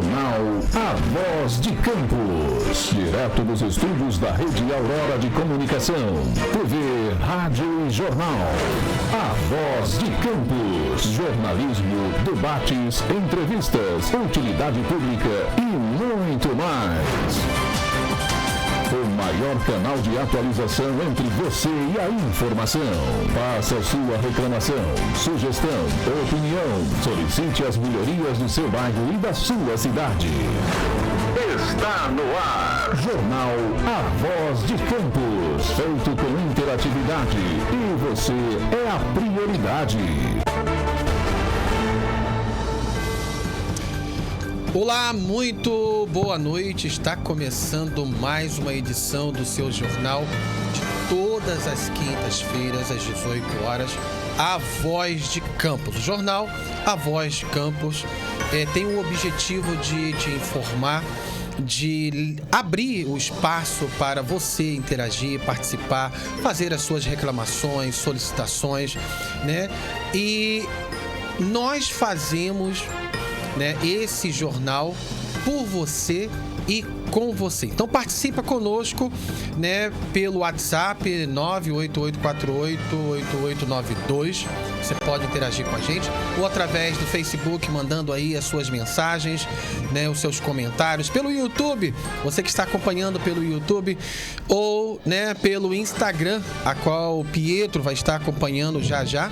Jornal A Voz de Campos, direto dos estúdios da Rede Aurora de Comunicação, TV, Rádio e Jornal. A Voz de Campos, jornalismo, debates, entrevistas, utilidade pública e muito mais. O maior canal de atualização entre você e a informação. Faça a sua reclamação, sugestão, opinião. Solicite as melhorias do seu bairro e da sua cidade. Está no ar. Jornal A Voz de Campos. Feito com interatividade. E você é a prioridade. Olá, muito boa noite. Está começando mais uma edição do seu jornal de todas as quintas-feiras às 18 horas, A Voz de Campos. O jornal A Voz de Campos tem o objetivo de te informar, de abrir o espaço para você interagir, participar, fazer as suas reclamações, solicitações, né? E nós fazemos, né, esse jornal por você e com você. Então participa conosco, né, pelo WhatsApp 988488892. Você pode interagir com a gente, ou através do Facebook, mandando aí as suas mensagens, né, os seus comentários, pelo YouTube, você que está acompanhando pelo YouTube, ou, né, pelo Instagram, a qual o Pietro vai estar acompanhando já já.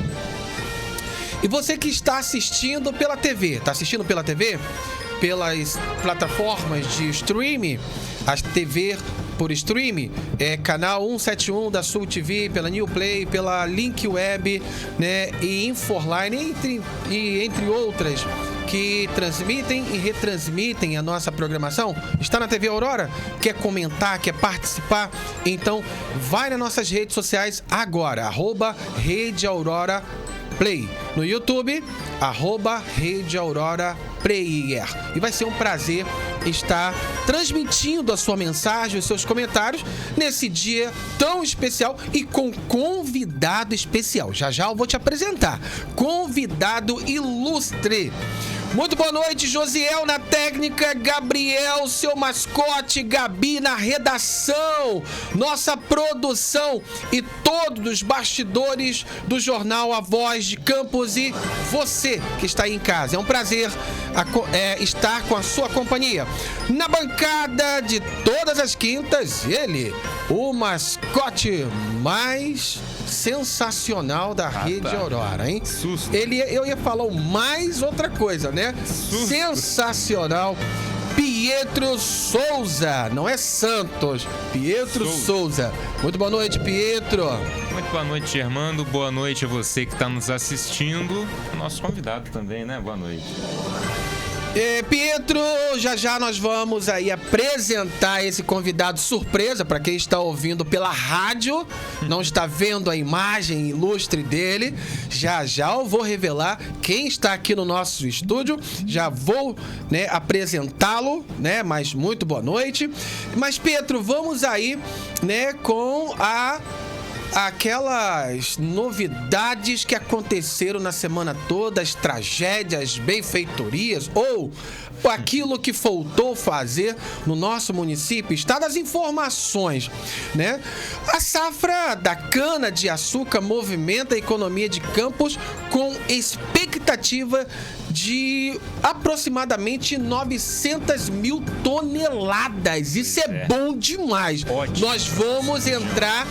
E você que está assistindo pela TV, está assistindo pela TV? Pelas plataformas de streaming, a TV por streaming, canal 171 da Sul TV, pela New Play, pela Link Web, né, e Inforline, entre outras, que transmitem e retransmitem a nossa programação. Está na TV Aurora? Quer comentar, quer participar? Então, vai nas nossas redes sociais agora, @Rede Aurora Play. No YouTube, @Rede Aurora Player. E vai ser um prazer estar transmitindo a sua mensagem, os seus comentários nesse dia tão especial e com convidado especial. Já já eu vou te apresentar. Convidado ilustre. Muito boa noite, Josiel na técnica, Gabriel, seu mascote, Gabi na redação, nossa produção e todos os bastidores do jornal A Voz de Campos e você que está aí em casa. É um prazer estar com a sua companhia. Na bancada de todas as quintas, ele, o mascote mais sensacional da Rede Aurora, hein? Susto. Eu ia falar mais outra coisa, né? Susto. Sensacional. Pietro Souza, não é Santos, Pietro Souza. Muito boa noite, Pietro. Muito boa noite, Germando. Boa noite a você que está nos assistindo. Nosso convidado também, né? Boa noite. Pietro, já nós vamos aí apresentar esse convidado surpresa para quem está ouvindo pela rádio, não está vendo a imagem ilustre dele. Já eu vou revelar quem está aqui no nosso estúdio, já vou, né, apresentá-lo, né? Mas muito boa noite. Mas Pietro, vamos aí, né, com aquelas novidades que aconteceram na semana toda, as tragédias, benfeitorias ou aquilo que faltou fazer no nosso município. Está das informações, né? A safra da cana-de-açúcar movimenta a economia de Campos com expectativa de aproximadamente 900 mil toneladas. Isso é bom demais. Ótimo. Nós vamos entrar,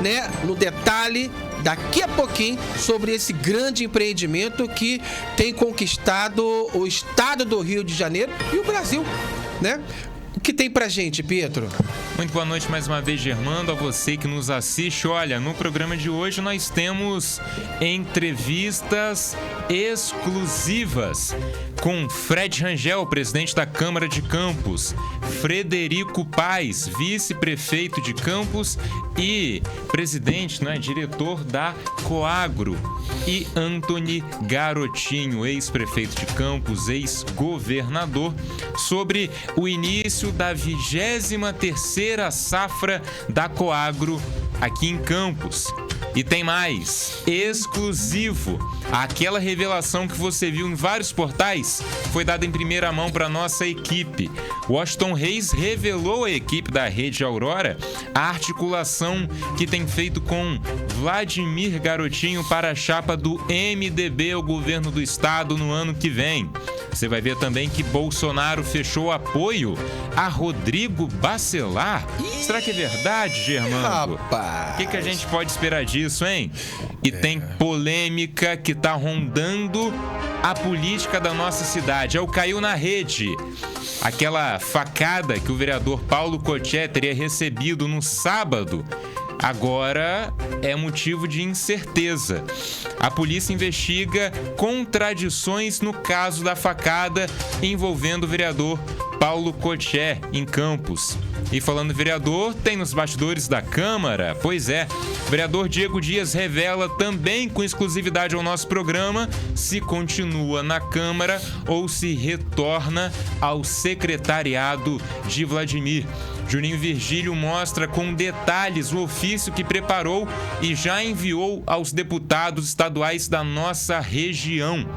né, no detalhe daqui a pouquinho sobre esse grande empreendimento que tem conquistado o estado do Rio de Janeiro e o Brasil, né? O que tem pra gente, Pietro? Muito boa noite mais uma vez, Germando, a você que nos assiste. Olha, no programa de hoje nós temos entrevistas exclusivas com Fred Rangel, presidente da Câmara de Campos, Frederico Paes, vice-prefeito de Campos e presidente, né, diretor da Coagro, e Antony Garotinho, ex-prefeito de Campos, ex-governador, sobre o início da 23ª safra da Coagro aqui em Campos. E tem mais, exclusivo. Aquela revelação que você viu em vários portais foi dada em primeira mão para nossa equipe. Washington Reis revelou à equipe da Rede Aurora a articulação que tem feito com Vladimir Garotinho para a chapa do MDB ao governo do estado no ano que vem. Você vai ver também que Bolsonaro fechou apoio a Rodrigo Bacelar. Será que é verdade, Germando? Rapaz! O que a gente pode esperar disso, hein? E tem polêmica que tá rondando a política da nossa cidade. É o Caiu na Rede. Aquela facada que o vereador Paulo Coché teria recebido no sábado, agora é motivo de incerteza. A polícia investiga contradições no caso da facada envolvendo o vereador Paulo Coché, em Campos. E falando em vereador, tem nos bastidores da Câmara. Pois é, o vereador Diego Dias revela também com exclusividade ao nosso programa se continua na Câmara ou se retorna ao secretariado de Vladimir. Juninho Virgílio mostra com detalhes o ofício que preparou e já enviou aos deputados estaduais da nossa região.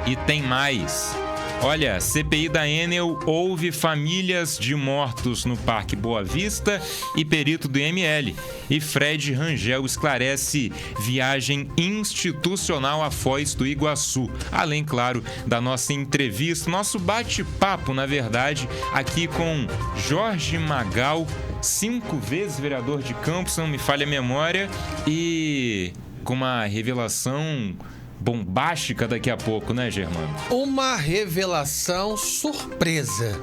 E tem mais. Olha, CPI da Enel ouve famílias de mortos no Parque Boa Vista e perito do IML. E Fred Rangel esclarece viagem institucional a Foz do Iguaçu. Além, claro, da nossa entrevista, nosso bate-papo, na verdade, aqui com Jorge Magal, 5 vezes vereador de Campos, se não me falha a memória, e com uma revelação bombástica daqui a pouco, né, Germano? Uma revelação surpresa,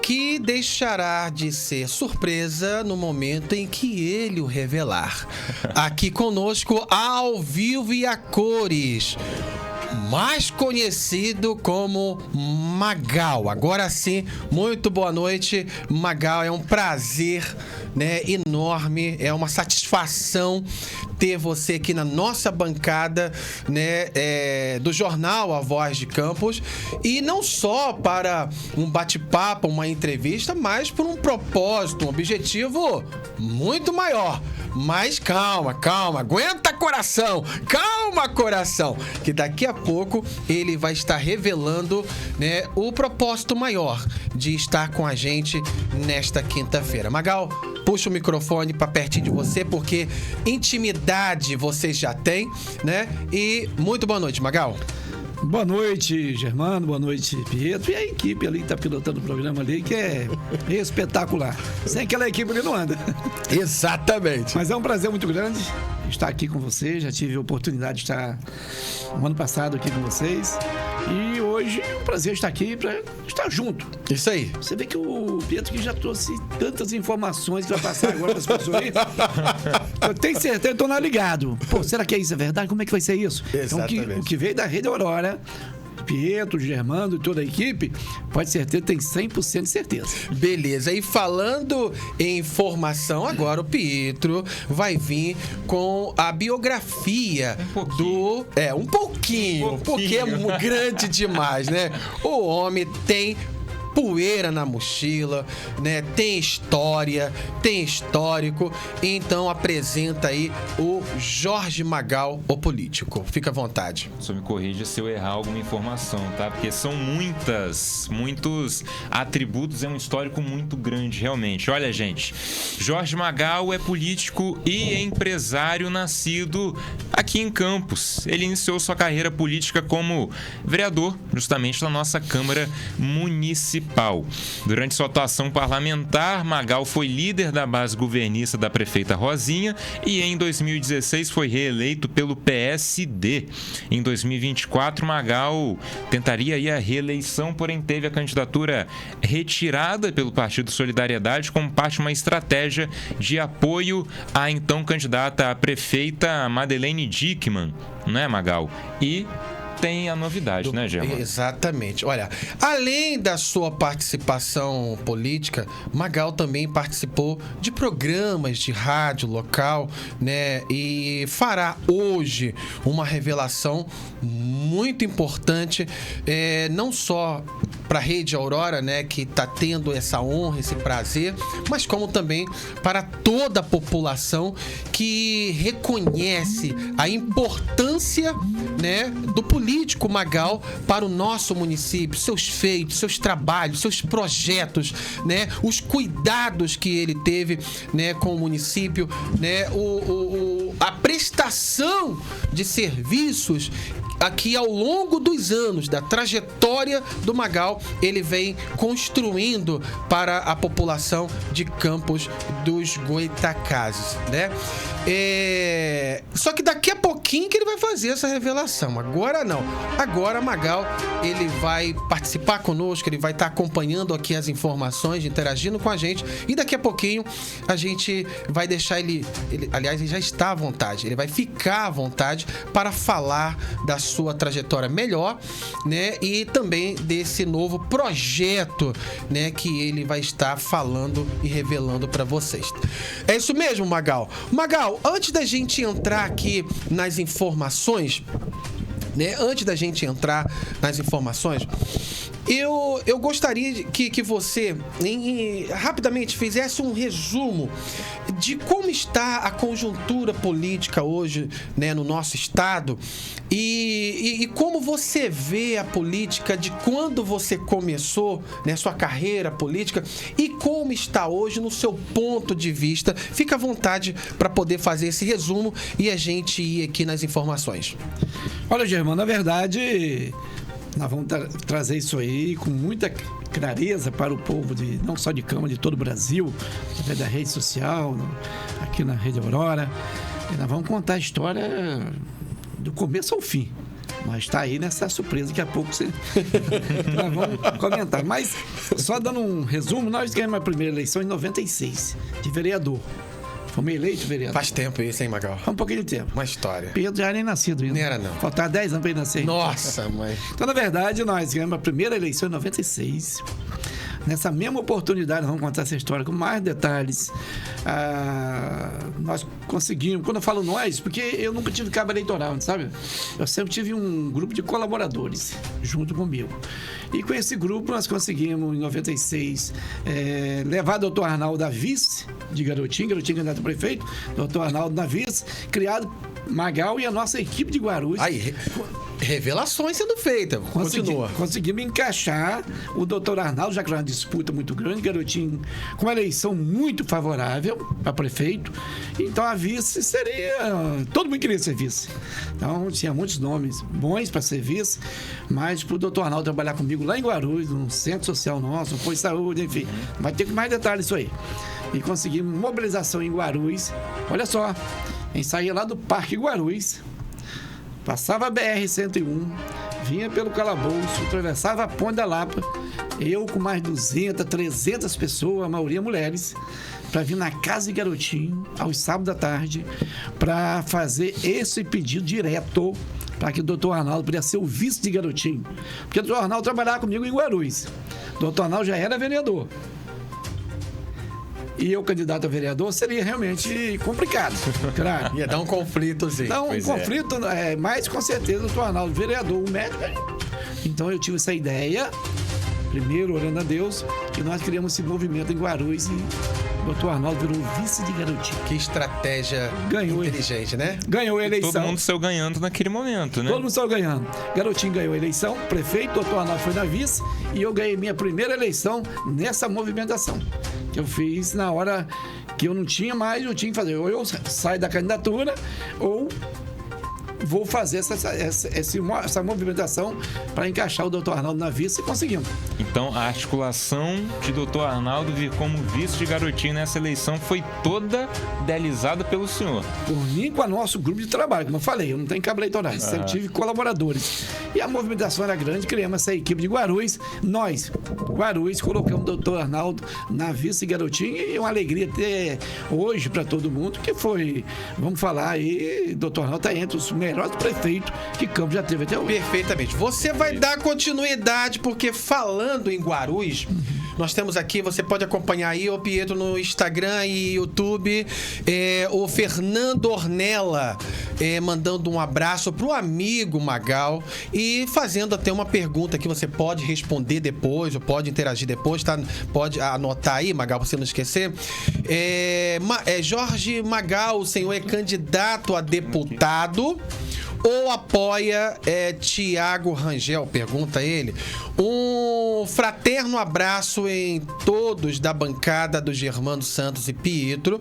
que deixará de ser surpresa no momento em que ele o revelar. Aqui conosco, ao vivo e a cores, mais conhecido como Magal. Agora sim, muito boa noite, Magal. É um prazer, né, enorme, é uma satisfação ter você aqui na nossa bancada, né, do jornal A Voz de Campos, e não só para um bate-papo, uma entrevista, mas por um propósito, um objetivo muito maior. Mas calma, aguenta coração, calma coração, que daqui a pouco ele vai estar revelando, né, o propósito maior de estar com a gente nesta quinta-feira. Magal, puxa o microfone para pertinho de você, porque intimidade vocês já têm, né? E muito boa noite, Magal. Boa noite, Germano. Boa noite, Pietro. E a equipe ali que tá pilotando o programa ali, que é espetacular. Sem aquela equipe ali não anda. Exatamente. Mas é um prazer muito grande estar aqui com vocês. Já tive a oportunidade de estar no ano passado aqui com vocês. E hoje é um prazer estar aqui para estar junto. Isso aí. Você vê que o Pietro que já trouxe tantas informações que vai passar agora para as pessoas aí. Eu tenho certeza, estou lá ligado. Pô, será que isso é verdade? Como é que vai ser isso? Exatamente. Então, o que veio da Rede Aurora, Pietro, Germando e toda a equipe, pode ser certeza, tem 100% de certeza. Beleza, e falando em informação, agora o Pietro vai vir com a biografia do... um pouquinho, porque é grande demais, né? O homem tem poeira na mochila, né? Tem história, tem histórico. Então apresenta aí o Jorge Magal, o político. Fica à vontade. Só me corrija se eu errar alguma informação, tá? Porque são muitos atributos, é um histórico muito grande, realmente. Olha, gente, Jorge Magal é político e empresário nascido aqui em Campos. Ele iniciou sua carreira política como vereador, justamente na nossa Câmara Municipal. Durante sua atuação parlamentar, Magal foi líder da base governista da prefeita Rosinha e em 2016 foi reeleito pelo PSD. Em 2024, Magal tentaria aí a reeleição, porém teve a candidatura retirada pelo Partido Solidariedade como parte de uma estratégia de apoio à então candidata a prefeita Madeleine Dickmann, não é, Magal? E tem a novidade, né, Germano? Exatamente. Olha, além da sua participação política, Magal também participou de programas de rádio local, né? E fará hoje uma revelação muito importante, não só para a Rede Aurora, né, que está tendo essa honra, esse prazer, mas como também para toda a população que reconhece a importância, né, do político Magal para o nosso município, seus feitos, seus trabalhos, seus projetos, né, os cuidados que ele teve, né, com o município, né, a prestação de serviços aqui ao longo dos anos, da trajetória do Magal, ele vem construindo para a população de Campos dos Goitacazes, né? Só que daqui a pouquinho que ele vai fazer essa revelação. Agora não. Agora Magal, ele vai participar conosco, ele vai estar acompanhando aqui as informações, interagindo com a gente, e daqui a pouquinho a gente vai deixar ele, aliás, ele já está à vontade, ele vai ficar à vontade para falar da sua trajetória melhor, né? E também desse novo projeto, né, que ele vai estar falando e revelando para vocês. É isso mesmo, Magal. Magal, antes da gente entrar aqui nas informações, né? Antes da gente entrar nas informações, eu gostaria que você rapidamente fizesse um resumo de como está a conjuntura política hoje, né, no nosso estado e como você vê a política de quando você começou, né, sua carreira política, e como está hoje no seu ponto de vista. Fica à vontade para poder fazer esse resumo e a gente ir aqui nas informações. Olha, Germano, na verdade, nós vamos trazer isso aí com muita clareza para o povo, não só de Campos, de todo o Brasil, através da rede social, aqui na Rede Aurora. E nós vamos contar a história do começo ao fim. Mas está aí nessa surpresa, daqui a pouco nós vamos comentar. Mas, só dando um resumo, nós ganhamos a primeira eleição em 96, de vereador. Fomos eleitos vereador. Faz tempo isso, hein, Magal? Faz um pouquinho de tempo. Uma história. Pedro já nem nascido ainda. Nem era, não. Faltava 10 anos para ele nascer. Nossa, mãe. Então, na verdade, nós ganhamos a primeira eleição em 96. Nessa mesma oportunidade, nós vamos contar essa história com mais detalhes. Nós conseguimos, quando eu falo nós, porque eu nunca tive cabo eleitoral, sabe? Eu sempre tive um grupo de colaboradores junto comigo. E com esse grupo nós conseguimos, em 96, levar o doutor Arnaldo a vice de Garotinho candidato a prefeito, doutor Arnaldo na vice, criado Magal e a nossa equipe de Guarulhos. Aí, revelações sendo feitas. Continua. Conseguimos encaixar o doutor Arnaldo, já que era uma disputa muito grande, Garotinho, com uma eleição muito favorável para prefeito. Então a vice seria... Todo mundo queria ser vice. Então tinha muitos nomes bons para ser vice, mas para o doutor Arnaldo trabalhar comigo lá em Guarulhos, no centro social nosso, no posto de saúde, enfim. Vai ter mais detalhes isso aí. E conseguimos mobilização em Guarulhos. Olha só, a gente saía lá do Parque Guarulhos, passava a BR-101, vinha pelo Calabouço, atravessava a Ponte da Lapa, eu com mais 200, 300 pessoas, a maioria mulheres, para vir na casa de Garotinho, aos sábados à tarde, para fazer esse pedido direto para que o doutor Arnaldo pudesse ser o vice de Garotinho. Porque o doutor Arnaldo trabalhava comigo em Guarulhos. O doutor Arnaldo já era vereador. E eu, candidato a vereador, seria realmente complicado. Claro. Ia dar um conflitozinho. Não, um conflito, mas com certeza o doutor Arnaldo, vereador, o médico. Então eu tive essa ideia, primeiro orando a Deus, e nós criamos esse movimento em Guarulhos e o doutor Arnaldo virou vice de Garotinho. Que estratégia inteligente, né? Ganhou a eleição. Todo mundo saiu ganhando naquele momento, né? Todo mundo saiu ganhando. Garotinho ganhou a eleição, prefeito, doutor Arnaldo foi na vice, e eu ganhei minha primeira eleição nessa movimentação. Que eu fiz na hora que eu não tinha mais, eu tinha que fazer. Ou eu saio da candidatura, ou vou fazer essa movimentação para encaixar o doutor Arnaldo na vice, e conseguimos. Então, a articulação de doutor Arnaldo vir como vice de Garotinho nessa eleição foi toda idealizada pelo senhor. Por mim, com o nosso grupo de trabalho, como eu falei, eu não tenho cabo eleitoral, sempre tive colaboradores. E a movimentação era grande, criamos essa equipe de Guarulhos. Nós, Guarulhos, colocamos o doutor Arnaldo na vice de Garotinho, e uma alegria ter hoje para todo mundo, que foi, vamos falar aí, doutor Arnaldo está entre os melhores prefeitos que Campos já teve até hoje. Perfeitamente. Você vai dar continuidade, porque falando em Guarulhos, Nós temos aqui, você pode acompanhar aí, o Pietro, no Instagram e YouTube, o Fernando Ornella, mandando um abraço pro amigo Magal e fazendo até uma pergunta que você pode responder depois, ou pode interagir depois, tá? Pode anotar aí, Magal, pra você não esquecer. Jorge Magal, o senhor é candidato a deputado ou apoia Tiago Rangel? Pergunta ele. Um fraterno abraço em todos da bancada do Germano Santos e Pietro.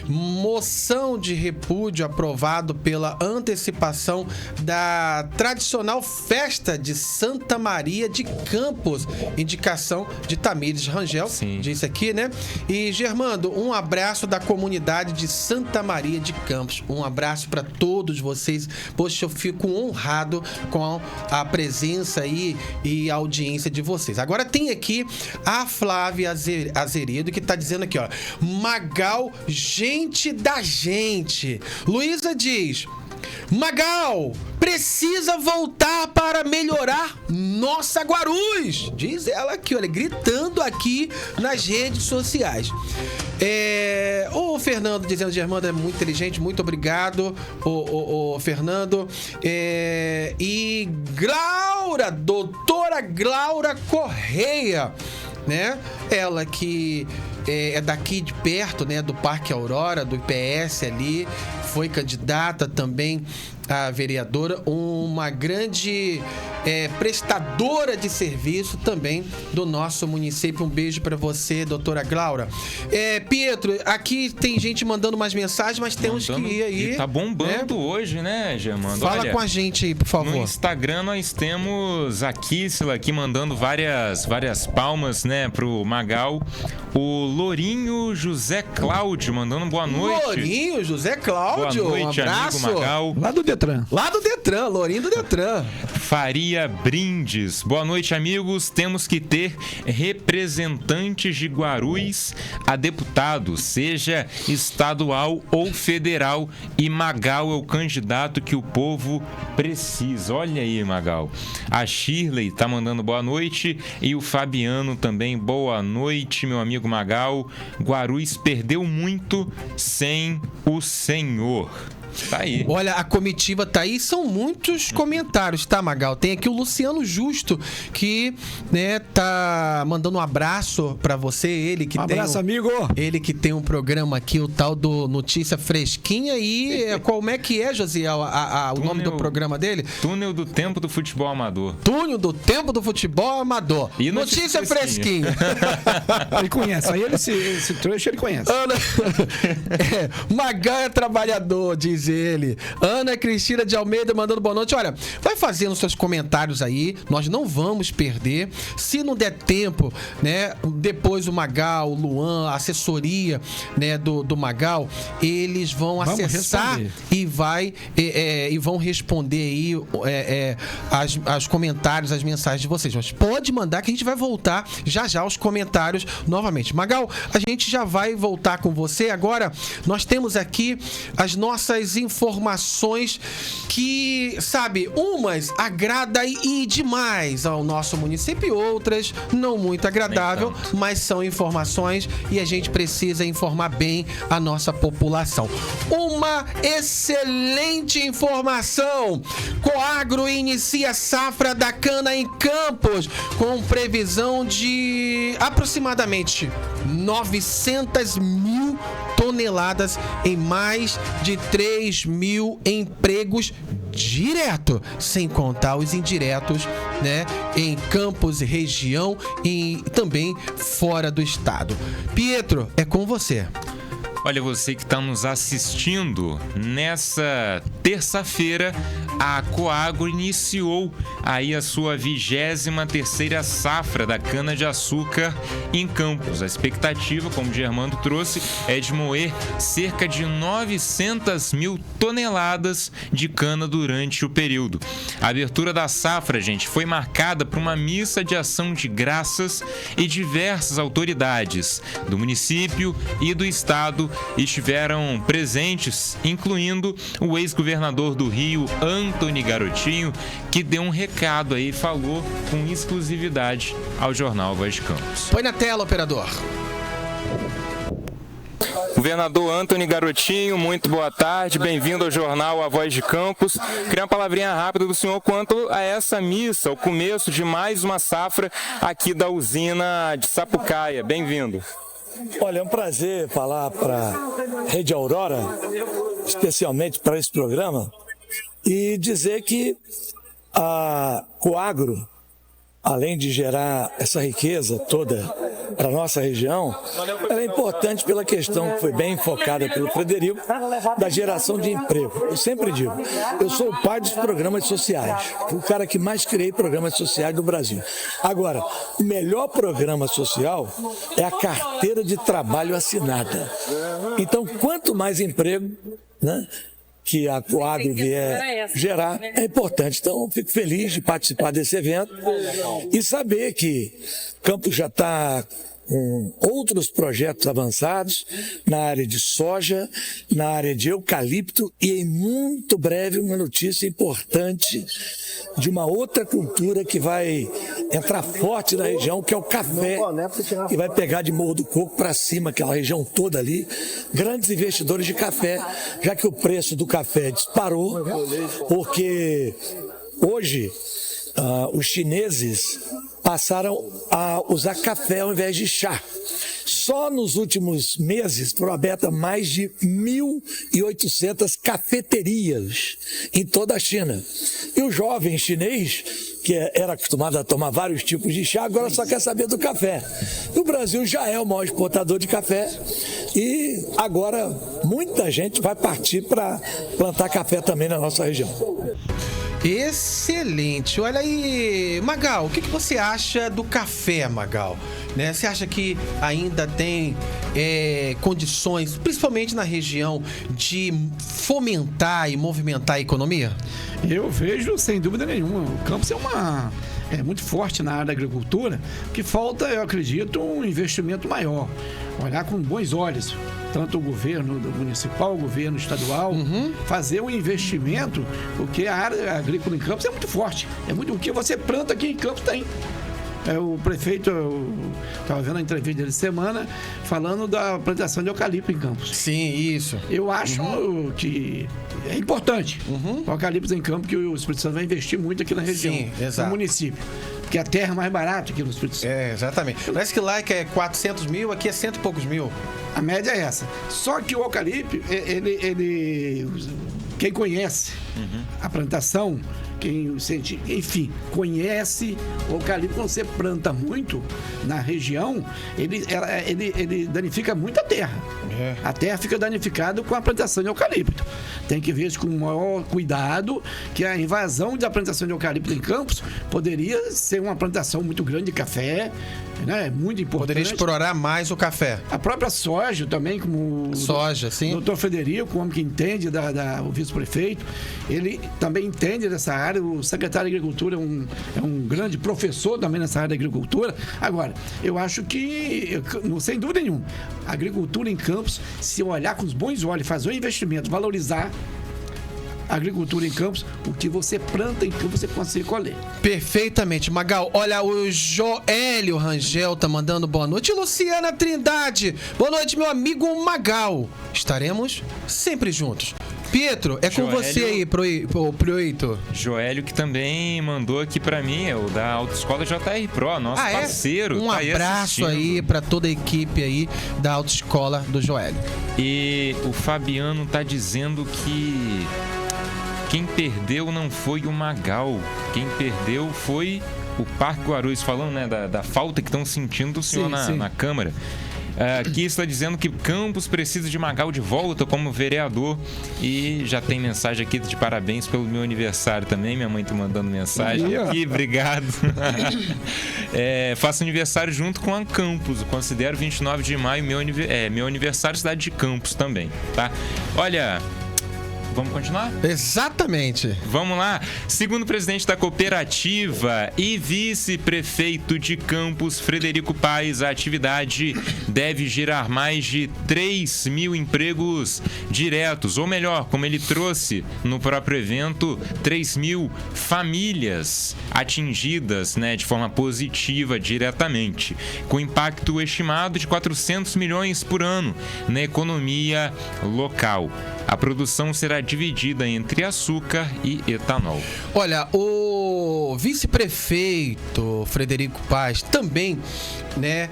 Moção de repúdio aprovado pela antecipação da tradicional festa de Santa Maria de Campos. Indicação de Tamires Rangel. Sim. Disse aqui, né? E Germando, um abraço da comunidade de Santa Maria de Campos. Um abraço para todos vocês. Poxa, eu fico honrado com a presença aí e a audiência de vocês. Agora tem aqui a Flávia Azeredo, que tá dizendo aqui, ó: Magal, gente da gente. Luísa diz: Magal, precisa voltar para melhorar nossa Guarulhos. Diz ela aqui, olha, gritando aqui nas redes sociais. O Fernando dizendo: Germando é muito inteligente, muito obrigado, o Fernando. E Glaura, doutora Glaura Correia, né? Ela que é daqui de perto, né? Do Parque Aurora, do IPS ali, foi candidata também a vereadora, uma grande prestadora de serviço também do nosso município. Um beijo para você, doutora Glaura. Pietro, aqui tem gente mandando mais mensagens, mas temos que ir aí. E tá bombando hoje, né, Germando? Fala Olha, com a gente aí, por favor. no Instagram nós temos a Kíssila aqui mandando várias palmas, né, pro Magal. O Lourinho José Cláudio mandando boa noite. Lourinho José Cláudio, Boa noite, um abraço. amigo Magal. Lá do Detran. Lá do Detran, Lourinho do Detran. Faria Brindes. Boa noite, amigos. Temos que ter representantes de Guarulhos a deputado, seja estadual ou federal, e Magal é o candidato que o povo precisa. Olha aí, Magal. A Shirley tá mandando boa noite e o Fabiano também. Boa noite, meu amigo Magal. Guarulhos perdeu muito sem o senhor. Tá aí. Olha, a comitiva tá aí, são muitos comentários, tá, Magal? Tem aqui o Luciano Justo, que, né, tá mandando um abraço pra você, ele que abraço, amigo! Ele que tem um programa aqui, o tal do Notícia Fresquinha, e como é que é, Josiel, o nome do programa dele? Túnel do Tempo do Futebol Amador. Túnel do Tempo do Futebol Amador. E Notícia Fresquinha. Ele conhece, aí esse trecho ele conhece. Magal é trabalhador, diz ele. Ana Cristina de Almeida mandando boa noite. Olha, vai fazendo seus comentários aí, nós não vamos perder. Se não der tempo, né, depois o Magal, o Luan, a assessoria, né, do Magal, eles vão acessar e vão responder aí as comentários, as mensagens de vocês. Mas pode mandar que a gente vai voltar já aos comentários novamente. Magal, a gente já vai voltar com você. Agora, nós temos aqui as nossas informações que, sabe, umas agrada e demais ao nosso município e outras não muito agradável, mas são informações e a gente precisa informar bem a nossa população. Uma excelente informação: Coagro inicia safra da cana em Campos com previsão de aproximadamente 900 mil toneladas em mais de 3 mil empregos direto, sem contar os indiretos, né, em Campos, região e também fora do estado. Pietro, é com você. Olha, você que está nos assistindo, nessa terça-feira, a Coagro iniciou aí a sua 23ª safra da cana-de-açúcar em Campos. A expectativa, como o Germando trouxe, é de moer cerca de 900 mil toneladas de cana durante o período. A abertura da safra, gente, foi marcada por uma missa de ação de graças e diversas autoridades do município e do estado estiveram presentes, incluindo o ex-governador do Rio, Antony Garotinho, que deu um recado aí, falou com exclusividade ao jornal Voz de Campos. Põe na tela, operador. Governador Antony Garotinho, muito boa tarde, bem-vindo ao jornal A Voz de Campos. Queria uma palavrinha rápida do senhor quanto a essa missa, o começo de mais uma safra aqui da usina de Sapucaia. Bem-vindo. Olha, é um prazer falar para a Rede Aurora, especialmente para esse programa, e dizer que a Coagro, além de gerar essa riqueza toda para a nossa região, ela é importante pela questão que foi bem enfocada pelo Frederico, da geração de emprego. Eu sempre digo, eu sou o pai dos programas sociais, o cara que mais criei programas sociais do Brasil. Agora, o melhor programa social é a carteira de trabalho assinada. Então, quanto mais emprego, né, que a Coagro vier gerar, é importante. Então, eu fico feliz de participar desse evento e saber que Campos já está com outros projetos avançados na área de soja, na área de eucalipto e, em muito breve, uma notícia importante de uma outra cultura que vai entrar forte na região, que é o café, que vai pegar de Morro do Coco para cima, aquela região toda ali. Grandes investidores de café, já que o preço do café disparou, porque hoje os chineses passaram a usar café ao invés de chá. Só nos últimos meses foram abertas mais de 1.800 cafeterias em toda a China. E o jovem chinês, que era acostumado a tomar vários tipos de chá, agora só quer saber do café. E o Brasil já é o maior exportador de café e agora muita gente vai partir para plantar café também na nossa região. Excelente. Olha aí, Magal, o que você acha do café, Magal? Né? Você acha que ainda tem condições, principalmente na região, de fomentar e movimentar a economia? Eu vejo, sem dúvida nenhuma. O Campos é muito forte na área da agricultura, que falta, eu acredito, um investimento maior. Olhar com bons olhos, tanto o governo municipal, o governo estadual, fazer um investimento, porque a área agrícola em Campos é muito forte. É muito o que você planta aqui em Campos tem. O prefeito, eu estava vendo a entrevista dele semana, falando da plantação de eucalipto em Campos. Sim, isso. Eu acho que é importante o eucalipto em Campos, que o Espírito Santo vai investir muito aqui na região, no município. Porque a terra é mais barata aqui no Espírito Santo. Exatamente. Parece que lá que é 400 mil, aqui é 100 e poucos mil. A média é essa. Só que o eucalipto, quem conhece a plantação, quem sente, enfim, conhece o eucalipto, quando você planta muito na região, ele danifica muito a terra. A terra fica danificada com a plantação de eucalipto. Tem que ver isso com o maior cuidado, que a invasão da plantação de eucalipto em Campos poderia ser uma plantação muito grande de café, né? Muito importante. Poderia explorar mais o café. A própria soja também, como sim. O doutor Frederico, o homem que entende, o vice-prefeito, ele também entende dessa área. O secretário de Agricultura é um grande professor também nessa área da agricultura. Agora, eu acho que, sem dúvida nenhuma, a agricultura em Campos, se olhar com os bons olhos, fazer um investimento, valorizar a agricultura em Campos, o que você planta em Campos, você consegue colher. Perfeitamente, Magal. Olha, o Joélio Rangel tá mandando boa noite. Luciana Trindade, boa noite, meu amigo Magal. Estaremos sempre juntos. Pietro, é com você aí, Proito. Joélio, que também mandou aqui pra mim, é o da Autoescola JR Pro, nosso parceiro. Um abraço aí pra toda a equipe aí da Autoescola do Joélio. E o Fabiano tá dizendo que quem perdeu não foi o Magal, quem perdeu foi o Parque Guarulhos, falando, né, da falta que estão sentindo o senhor na Câmara. Aqui está dizendo que Campos precisa de Magal de volta como vereador. E já tem mensagem aqui de parabéns pelo meu aniversário também. Minha mãe está mandando mensagem aqui, obrigado. Faço aniversário junto com a Campos. Eu considero 29 de maio meu aniversário, cidade de Campos também, tá? Olha, Vamos continuar? Exatamente. Vamos lá. Segundo o presidente da cooperativa e vice-prefeito de Campos, Frederico Paes, a atividade deve gerar mais de 3 mil empregos diretos, ou melhor, como ele trouxe no próprio evento, 3 mil famílias atingidas, né, de forma positiva diretamente, com impacto estimado de 400 milhões por ano na economia local. A produção será dividida entre açúcar e etanol. Olha, o vice-prefeito Frederico Paes também, né,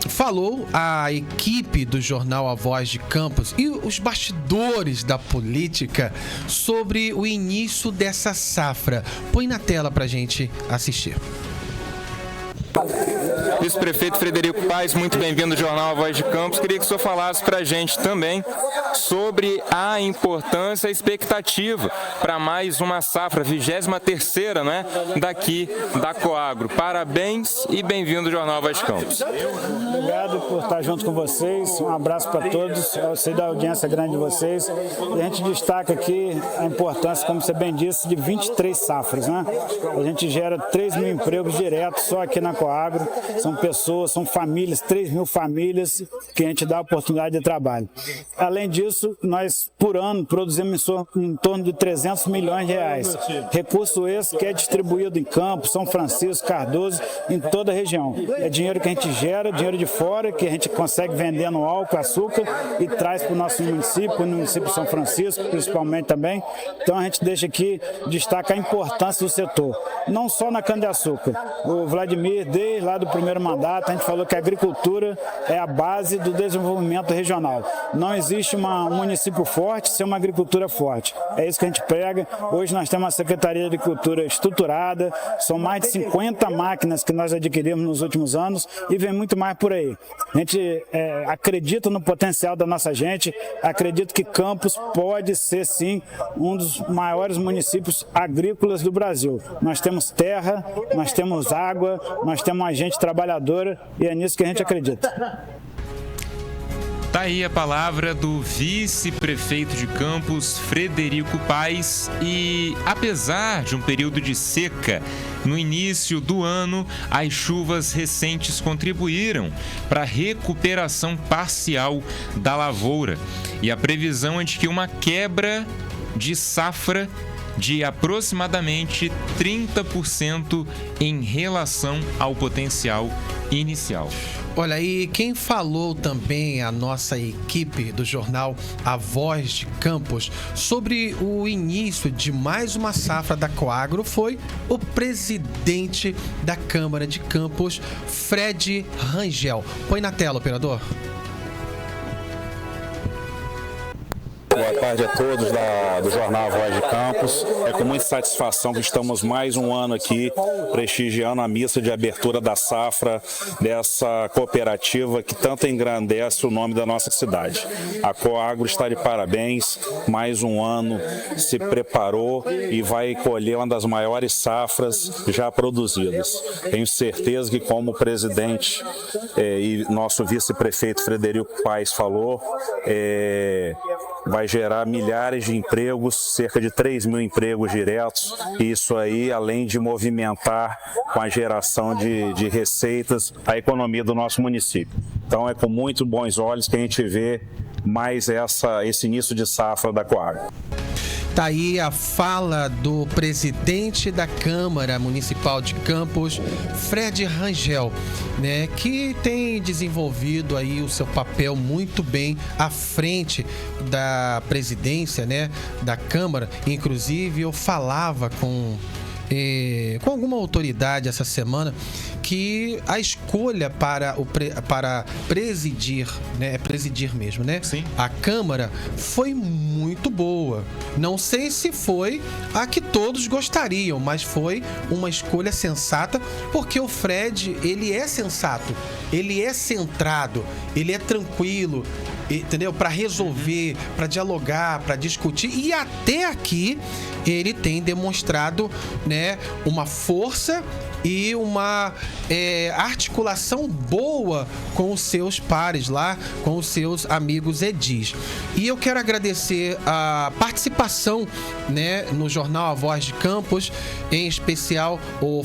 falou à equipe do jornal A Voz de Campos e os bastidores da política sobre o início dessa safra. Põe na tela pra gente assistir. Vice-prefeito Frederico Paes, muito bem-vindo ao Jornal A Voz de Campos. Queria que o senhor falasse para a gente também sobre a importância e a expectativa para mais uma safra, 23ª, né, daqui da Coagro. Parabéns e bem-vindo ao Jornal A Voz de Campos. Obrigado por estar junto com vocês. Um abraço para todos. Eu sei da audiência grande de vocês. E a gente destaca aqui a importância, como você bem disse, de 23 safras, né? A gente gera 3 mil empregos diretos só aqui na Coagro. São pessoas, são famílias, 3 mil famílias que a gente dá oportunidade de trabalho. Além disso, nós, por ano, produzimos em torno de 300 milhões de reais. Recurso esse que é distribuído em Campos, São Francisco, Cardoso, em toda a região. É dinheiro que a gente gera, dinheiro de fora, que a gente consegue vender no álcool, açúcar e traz para o nosso município, no município de São Francisco, principalmente também. Então a gente deixa aqui, destaca a importância do setor. Não só na cana-de-açúcar. O Vladimir, desde lá do primeiro mandato, a gente falou que a agricultura é a base do desenvolvimento regional. Não existe um município forte sem uma agricultura forte. É isso que a gente prega. Hoje nós temos uma Secretaria de Agricultura estruturada, são mais de 50 máquinas que nós adquirimos nos últimos anos e vem muito mais por aí. A gente acredita no potencial da nossa gente, acredito que Campos pode ser sim um dos maiores municípios agrícolas do Brasil. Nós temos terra, nós temos água, nós temos uma gente trabalhadora e é nisso que a gente acredita. Tá aí a palavra do vice-prefeito de Campos, Frederico Paes, e apesar de um período de seca no início do ano, as chuvas recentes contribuíram para a recuperação parcial da lavoura. E a previsão é de que uma quebra de safra de aproximadamente 30% em relação ao potencial inicial. Olha aí, quem falou também a nossa equipe do jornal A Voz de Campos sobre o início de mais uma safra da Coagro foi o presidente da Câmara de Campos, Fred Rangel. Põe na tela, operador. Boa tarde a todos do Jornal A Voz de Campos. É com muita satisfação que estamos mais um ano aqui prestigiando a missa de abertura da safra dessa cooperativa que tanto engrandece o nome da nossa cidade. A Coagro está de parabéns, mais um ano se preparou e vai colher uma das maiores safras já produzidas. Tenho certeza que, como o presidente e nosso vice-prefeito Frederico Paes falou, vai gerar milhares de empregos, cerca de 3 mil empregos diretos, e isso aí, além de movimentar com a geração de receitas a economia do nosso município. Então é com muito bons olhos que a gente vê mais esse início de safra da Coagro. Tá aí a fala do presidente da Câmara Municipal de Campos, Fred Rangel, né, que tem desenvolvido aí o seu papel muito bem à frente da presidência, né, da Câmara. Inclusive, eu falava com alguma autoridade essa semana que a escolha para presidir, né, presidir mesmo, né? Sim. A Câmara foi muito boa. Não sei se foi a que todos gostariam, mas foi uma escolha sensata, porque o Fred, ele é sensato, ele é centrado, ele é tranquilo, entendeu? Para resolver, para dialogar, para discutir, e até aqui ele tem demonstrado, né, uma força e uma articulação boa com os seus pares lá, com os seus amigos edis. E eu quero agradecer a participação, né, no jornal A Voz de Campos, em especial o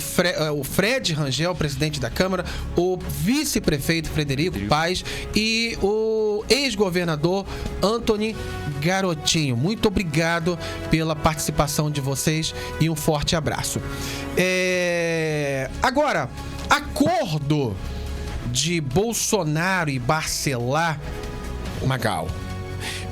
Fred Rangel, presidente da Câmara, o vice-prefeito Frederico Paes e o ex-governador Antony Garotinho. Muito obrigado pela participação de vocês e um forte abraço. Agora, acordo de Bolsonaro e Bacelar, Magal,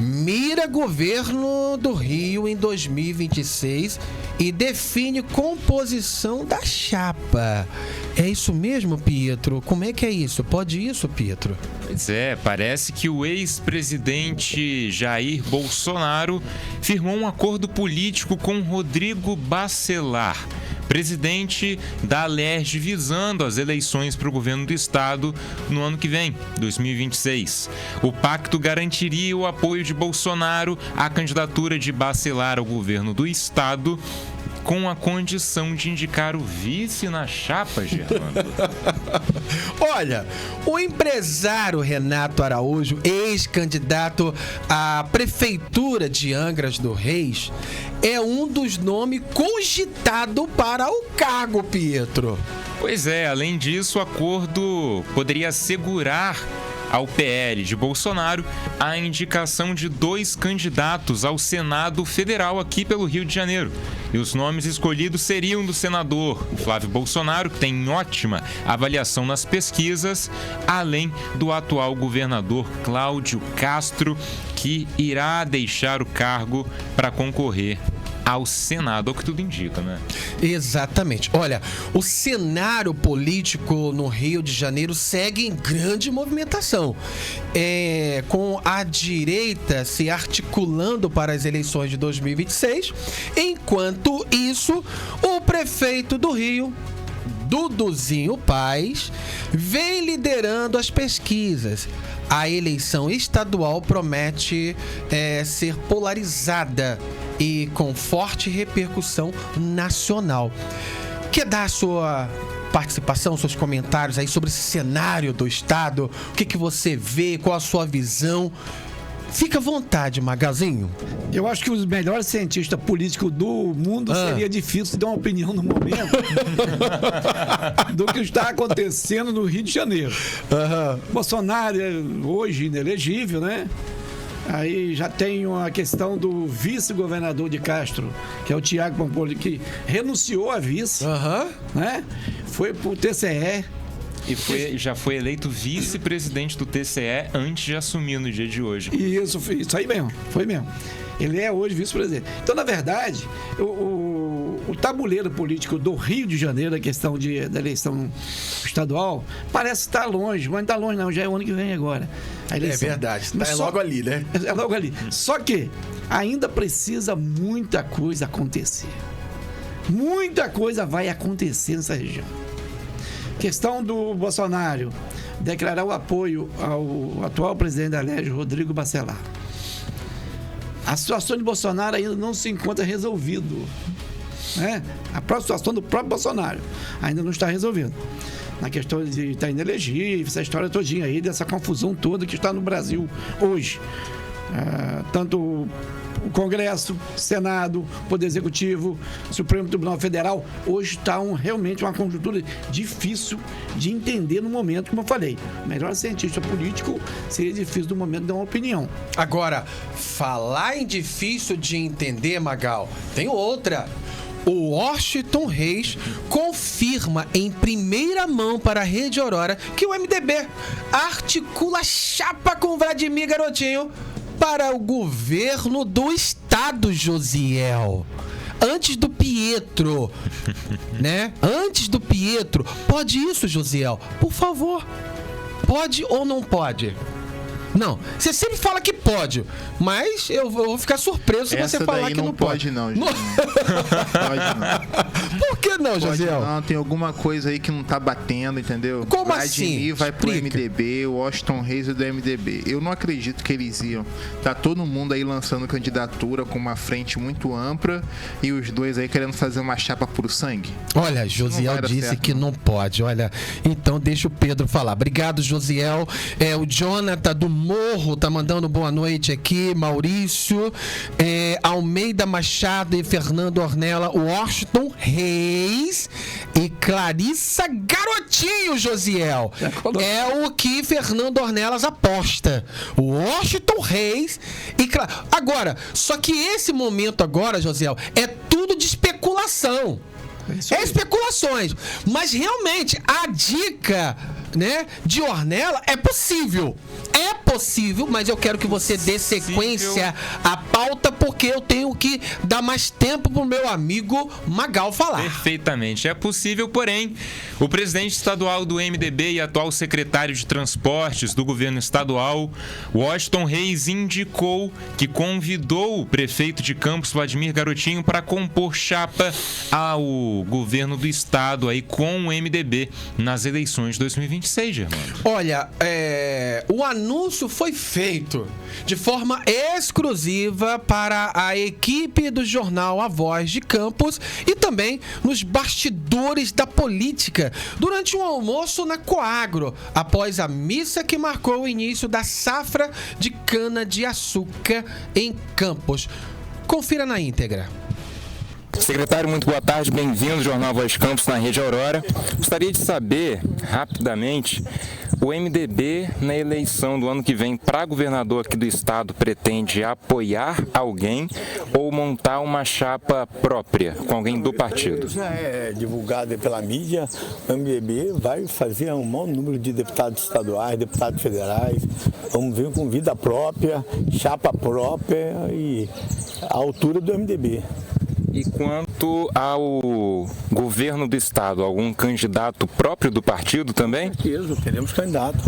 mira governo do Rio em 2026 e define composição da chapa. É isso mesmo, Pietro? Como é que é isso? Pode isso, Pietro? Pois é, parece que o ex-presidente Jair Bolsonaro firmou um acordo político com Rodrigo Bacelar, presidente da Alerj, visando as eleições para o governo do estado no ano que vem, 2026. O pacto garantiria o apoio de Bolsonaro à candidatura de Bacelar ao governo do estado, com a condição de indicar o vice na chapa, Germando. Olha, o empresário Renato Araújo, ex-candidato à prefeitura de Angra dos Reis, é um dos nomes cogitados para o cargo, Pietro. Pois é, além disso, o acordo poderia assegurar ao PL de Bolsonaro a indicação de 2 candidatos ao Senado Federal aqui pelo Rio de Janeiro. E os nomes escolhidos seriam do senador Flávio Bolsonaro, que tem ótima avaliação nas pesquisas, além do atual governador Cláudio Castro, que irá deixar o cargo para concorrer ao Senado, ao que tudo indica, né? Exatamente. Olha, o cenário político no Rio de Janeiro segue em grande movimentação, com a direita se articulando para as eleições de 2026. Enquanto isso, o prefeito do Rio, Duduzinho Paes, vem liderando as pesquisas. A eleição estadual promete ser polarizada e com forte repercussão nacional. Quer dar a sua participação, seus comentários aí sobre esse cenário do estado? O que você vê? Qual a sua visão? Fica à vontade, Magazinho. Eu acho que os melhores cientistas políticos do mundo seria difícil dar uma opinião no momento do que está acontecendo no Rio de Janeiro. Bolsonaro é hoje inelegível, né? Aí já tem a questão do vice-governador de Castro, que é o Tiago Pampolho, que renunciou a vice, né? Foi pro TCE. E já foi eleito vice-presidente do TCE antes de assumir no dia de hoje. Isso aí mesmo, foi mesmo. Ele é hoje vice-presidente. Então, na verdade, o tabuleiro político do Rio de Janeiro, a questão da eleição estadual, parece estar longe, mas não está longe não, já é o ano que vem agora. É verdade, é logo ali, né? É logo ali. Só que ainda precisa muita coisa acontecer. Muita coisa vai acontecer nessa região. Questão do Bolsonaro declarar o apoio ao atual presidente da Alerj, Rodrigo Bacelar. A situação de Bolsonaro ainda não se encontra resolvida, né? A própria situação do próprio Bolsonaro ainda não está resolvida. Na questão de estar inelegível, essa história todinha aí, dessa confusão toda que está no Brasil hoje. Tanto o Congresso, Senado, Poder Executivo, Supremo Tribunal Federal, hoje está realmente uma conjuntura difícil de entender no momento, como eu falei. O melhor cientista político seria difícil no momento de dar uma opinião. Agora, falar em difícil de entender, Magal, tem outra. O Washington Reis confirma em primeira mão para a Rede Aurora que o MDB articula chapa com Vladimir Garotinho para o governo do estado, Josiel. Antes do Pietro, né? Antes do Pietro. Pode isso, Josiel? Por favor. Pode ou não pode? Não, você sempre fala que pode, mas eu vou ficar surpreso se você falar que não pode. Não, pode não. Por que não, Josiel? Não, tem alguma coisa aí que não tá batendo, entendeu? Como Vladimir assim? vai pro Explica. MDB, o Washington Reis é do MDB. Eu não acredito que eles iam. Tá todo mundo aí lançando candidatura com uma frente muito ampla e os dois aí querendo fazer uma chapa puro sangue. Olha, Josiel disse certo, que não pode. Olha, então deixa o Pedro falar. Obrigado, Josiel. O Jonathan do Morro tá mandando boa noite aqui. Maurício, Almeida Machado e Fernando Ornella, Washington Reis e Clarissa Garotinho, Josiel. É o que Fernando Ornelas aposta. Washington Reis e Agora, só que esse momento agora, Josiel, é tudo de especulação. É especulações. Mas realmente a dica, né, de Ornella é possível. É possível, mas eu quero que você dê sequência à pauta, porque eu tenho que dar mais tempo pro meu amigo Magal falar. Perfeitamente. É possível, porém, o presidente estadual do MDB e atual secretário de Transportes do governo estadual, Washington Reis, indicou que convidou o prefeito de Campos, Vladimir Garotinho, para compor chapa ao governo do estado aí com o MDB nas eleições de 2026, Germano. Olha, o anúncio foi feito de forma exclusiva para a equipe do jornal A Voz de Campos e também nos bastidores da política durante um almoço na Coagro, após a missa que marcou o início da safra de cana-de-açúcar em Campos. Confira na íntegra. Secretário, muito boa tarde, bem-vindo ao Jornal Voz de Campos na Rede Aurora. Gostaria de saber, rapidamente, o MDB na eleição do ano que vem para governador aqui do estado pretende apoiar alguém ou montar uma chapa própria com alguém do partido? Já é divulgado pela mídia, o MDB vai fazer um maior número de deputados estaduais, deputados federais, vamos vir com vida própria, chapa própria e a altura do MDB. E quanto ao governo do estado, algum candidato próprio do partido também? Isso, teremos candidato.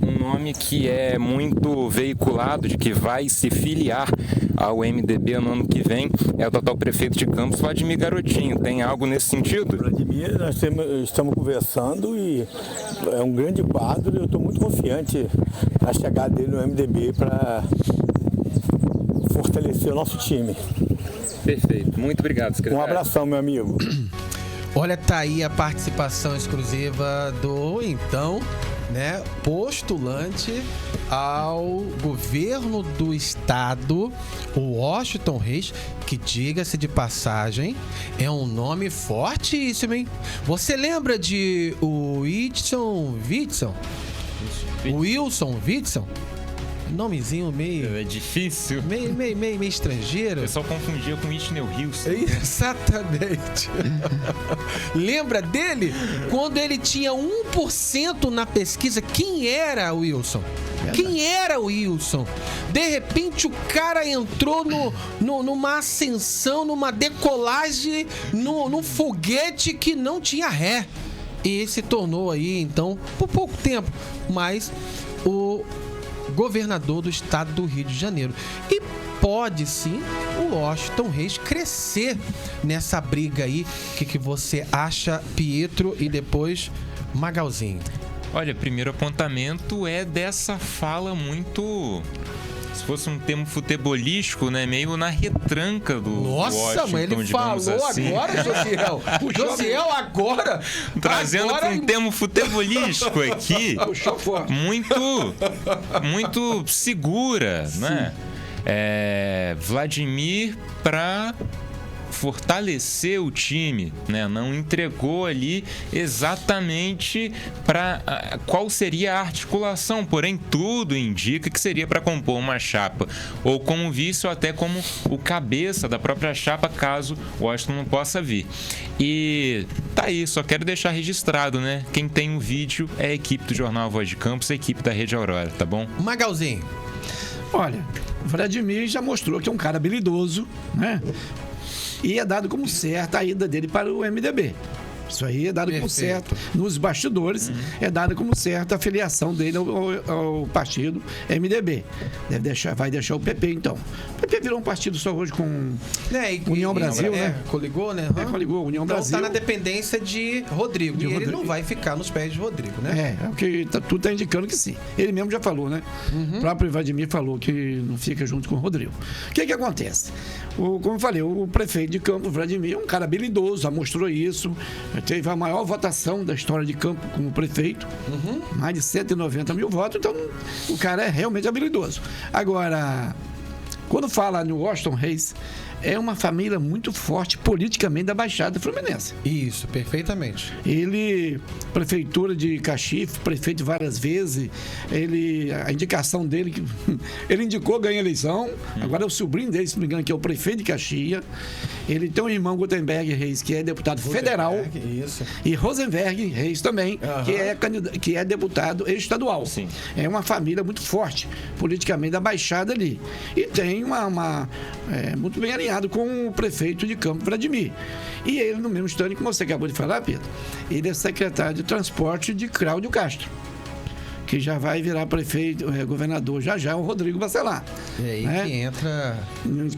Um nome que é muito veiculado de que vai se filiar ao MDB no ano que vem é o atual prefeito de Campos, Vladimir Garotinho. Tem algo nesse sentido? Vladimir, nós estamos conversando e é um grande quadro e eu estou muito confiante na chegada dele no MDB para fortalecer o nosso time. Perfeito. Muito obrigado, secretário. Um abração, meu amigo. Olha, tá aí a participação exclusiva do, então, né, postulante ao governo do estado, o Washington Reis, que, diga-se de passagem, é um nome fortíssimo, hein? Você lembra de Wilson Witson? Nomezinho meio... É difícil. Meio estrangeiro. O pessoal confundia com Whitney Houston. Exatamente. Lembra dele? Quando ele tinha 1% na pesquisa, quem era o Wilson? Quem era o Wilson? De repente o cara entrou numa ascensão, numa decolagem, num foguete que não tinha ré. E se tornou aí, então, por pouco tempo, mas o governador do estado do Rio de Janeiro. E pode sim o Washington Reis crescer nessa briga aí. O que você acha, Pietro, e depois Magalzinho? Olha, primeiro apontamento é dessa fala muito... Se fosse um termo futebolístico, né? Meio na retranca do Nossa, Washington, mas ele falou assim. Agora, Josiel. O Josiel agora... Trazendo para um termo futebolístico aqui. Muito segura, né? Vladimir para fortalecer o time, né? Não entregou ali exatamente para qual seria a articulação, porém tudo indica que seria para compor uma chapa, ou como vice ou até como o cabeça da própria chapa, caso o Washington não possa vir. E tá aí, só quero deixar registrado, né? Quem tem o vídeo é a equipe do Jornal Voz de Campos, a equipe da Rede Aurora, tá bom? Magalzinho. Olha, o Vladimir já mostrou que é um cara habilidoso, né? E é dado como certa a ida dele para o MDB. Isso aí é dado como certo. Nos bastidores, é dado como certo a filiação dele ao partido MDB. Vai deixar o PP, então. O PP virou um partido só hoje com União Brasil, né? Coligou, né? Coligou, União então, Brasil. Está na dependência de Rodrigo. E ele não vai ficar nos pés de Rodrigo, né? É o que tudo está indicando que sim. Ele mesmo já falou, né? O próprio Vladimir falou que não fica junto com o Rodrigo. O que acontece? Como eu falei, o prefeito de Campos, Vladimir, é um cara habilidoso, já mostrou isso. Teve a maior votação da história de Campos como prefeito. Mais de 190 mil votos, então o cara é realmente habilidoso. Agora, quando fala no Washington Reis, é uma família muito forte politicamente da Baixada Fluminense. Isso, perfeitamente. Ele, prefeitura de Caxias, prefeito várias vezes, a indicação dele, ele indicou, ganha a eleição, agora é o sobrinho dele, se não me engano, que é o prefeito de Caxias. Ele tem um irmão, Gutenberg Reis, que é deputado federal. Isso. E Rosenberg Reis também, que é deputado estadual. Sim. É uma família muito forte, politicamente, da Baixada ali. E tem muito bem alinhado com o prefeito de Campos, Vladimir. E ele, no mesmo instante, como você acabou de falar, Pedro, ele é secretário de transporte de Cláudio Castro, que já vai virar prefeito, governador já, o Rodrigo Bacelar. E aí que entra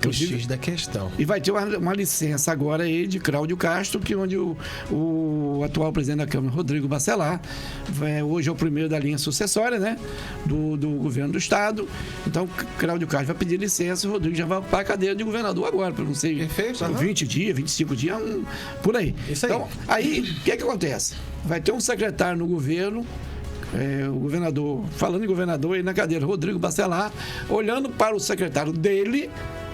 o X da questão. E vai ter uma licença agora aí de Cláudio Castro, que onde o atual presidente da Câmara, Rodrigo Bacelar, hoje é o primeiro da linha sucessória, né, do governo do estado. Então, Cláudio Castro vai pedir licença e o Rodrigo já vai para a cadeira de governador agora, para não sei, 20 dias, 25 dias, por aí. Isso aí. Então, aí, o que acontece? Vai ter um secretário no governo, o governador, falando em governador, aí na cadeira, Rodrigo Bacelar, olhando para o secretário dele,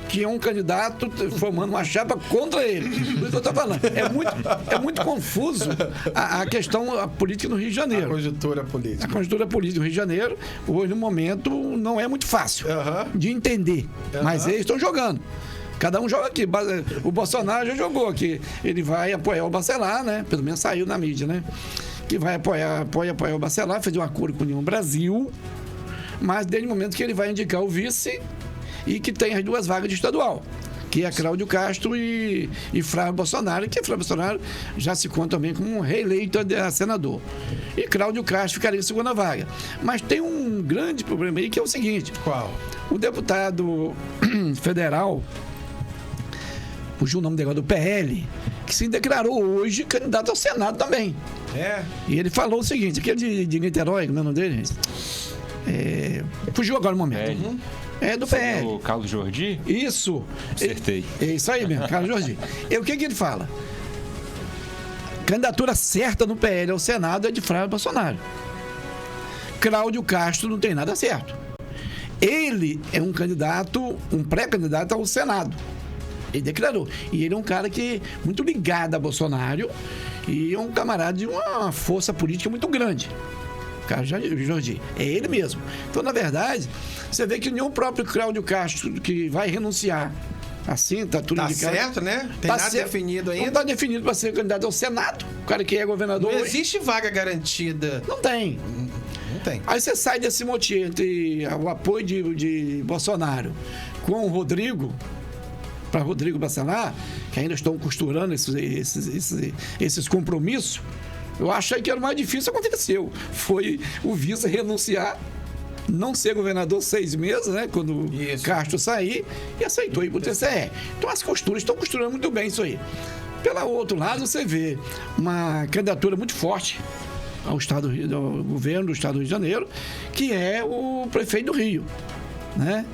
que é um candidato formando uma chapa contra ele. Por isso que eu estou falando. É muito confuso a questão política no Rio de Janeiro. A conjuntura política. A conjuntura política no Rio de Janeiro, hoje, no momento, não é muito fácil de entender. Mas eles estão jogando. Cada um joga aqui. O Bolsonaro já jogou aqui. Ele vai apoiar o Bacelar, né? Pelo menos saiu na mídia, né? Que vai apoiar o Bacelar, fez um acordo com a União Brasil, mas desde o momento que ele vai indicar o vice e que tem as duas vagas de estadual, que é Cláudio Castro e Flávio Bolsonaro, que Flávio Bolsonaro já se conta também como um reeleito a senador. E Cláudio Castro ficaria em segunda vaga. Mas tem um grande problema aí, que é o seguinte. Qual? O deputado federal, fugiu o nome dele, do PL, que se declarou hoje candidato ao Senado também. E ele falou o seguinte, aquele de Niterói, como é o nome dele? Fugiu agora o momento. É do PL. O Carlos Jordi? Isso. Acertei. É isso aí mesmo, Carlos Jordi. E o que ele fala? Candidatura certa no PL ao Senado é de Flávio Bolsonaro. Cláudio Castro não tem nada certo. Ele é um candidato, um pré-candidato ao Senado. Ele declarou. E ele é um cara que muito ligado a Bolsonaro e é um camarada de uma força política muito grande. Carlos Jordi. É ele mesmo. Então, na verdade, você vê que nem o próprio Cláudio Castro, que vai renunciar. Assim, tá tudo indicado. Tá certo, né? Tem nada definido ainda. Não tá definido para ser candidato ao Senado. O cara que é governador. Não existe vaga garantida. Não tem. Não tem. Aí você sai desse motivo entre o apoio de Bolsonaro com o Rodrigo, para Rodrigo Bacelar, que ainda estão costurando esses compromissos. Eu achei que era o mais difícil, aconteceu. Foi o vice renunciar, não ser governador 6 meses, né? Quando Castro sair, e aceitou ir para o TCE. Então as costuras estão costurando muito bem isso aí. Pelo outro lado, você vê uma candidatura muito forte ao governo do Estado do Rio de Janeiro, que é o prefeito do Rio, né?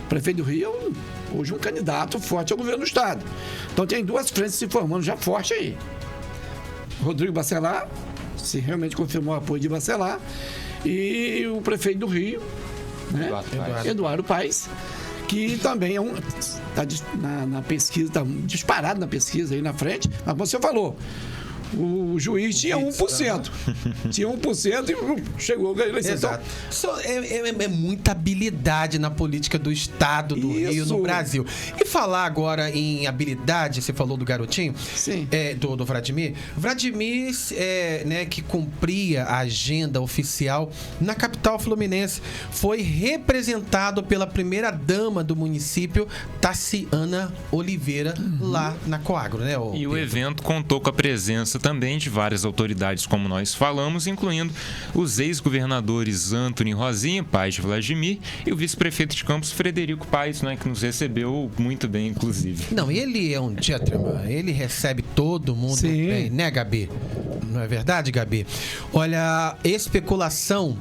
O prefeito do Rio é hoje um candidato forte ao governo do Estado. Então tem duas frentes se formando já forte aí. Rodrigo Bacelar, se realmente confirmou o apoio de Bacelar, e o prefeito do Rio, né? Eduardo Paes, que também está na pesquisa, está disparado na pesquisa aí na frente, mas como você falou, o juiz tinha 1%. Tinha 1% e chegou a eleição. Exato. É muita habilidade na política do Estado do Rio, no Brasil. E falar agora em habilidade, você falou do garotinho? Sim. Do Vladimir. Vladimir, né, que cumpria a agenda oficial na capital fluminense, foi representado pela primeira-dama do município, Tassiana Oliveira, lá na Coagro, né? E o evento contou com a presença presença também de várias autoridades, como nós falamos, incluindo os ex-governadores Antony Rosinha, pai de Vladimir, e o vice-prefeito de Campos, Frederico Paes, né, que nos recebeu muito bem, inclusive. Não, ele é um gentleman, ele recebe todo mundo bem, né, Gabi? Não é verdade, Gabi? Olha, especulação,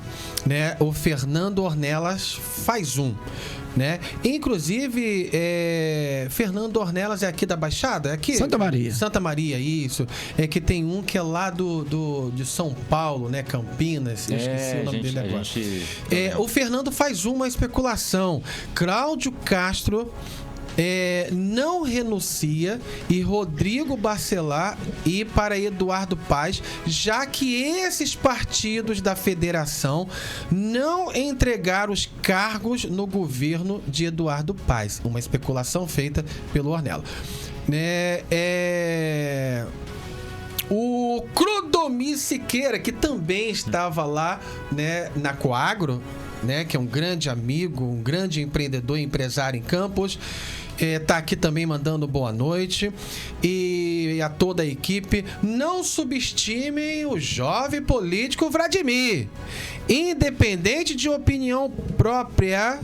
né? O Fernando Ornelas faz né? Inclusive, Fernando Ornelas é aqui da Baixada? É aqui? Santa Maria. Santa Maria, isso. É que tem um que é lá de São Paulo, né? Campinas. Eu esqueci o nome dele agora. O Fernando faz uma especulação. Cláudio Castro não renuncia e Rodrigo Bacelar ir para Eduardo Paes, já que esses partidos da federação não entregaram os cargos no governo de Eduardo Paes. Uma especulação feita pelo Ornella. O Clodomir Siqueira, que também estava lá, né, na Coagro, né, que é um grande amigo, um grande empreendedor e empresário em Campos, tá aqui também mandando boa noite. E a toda a equipe, não subestimem o jovem político Vladimir. Independente de opinião própria,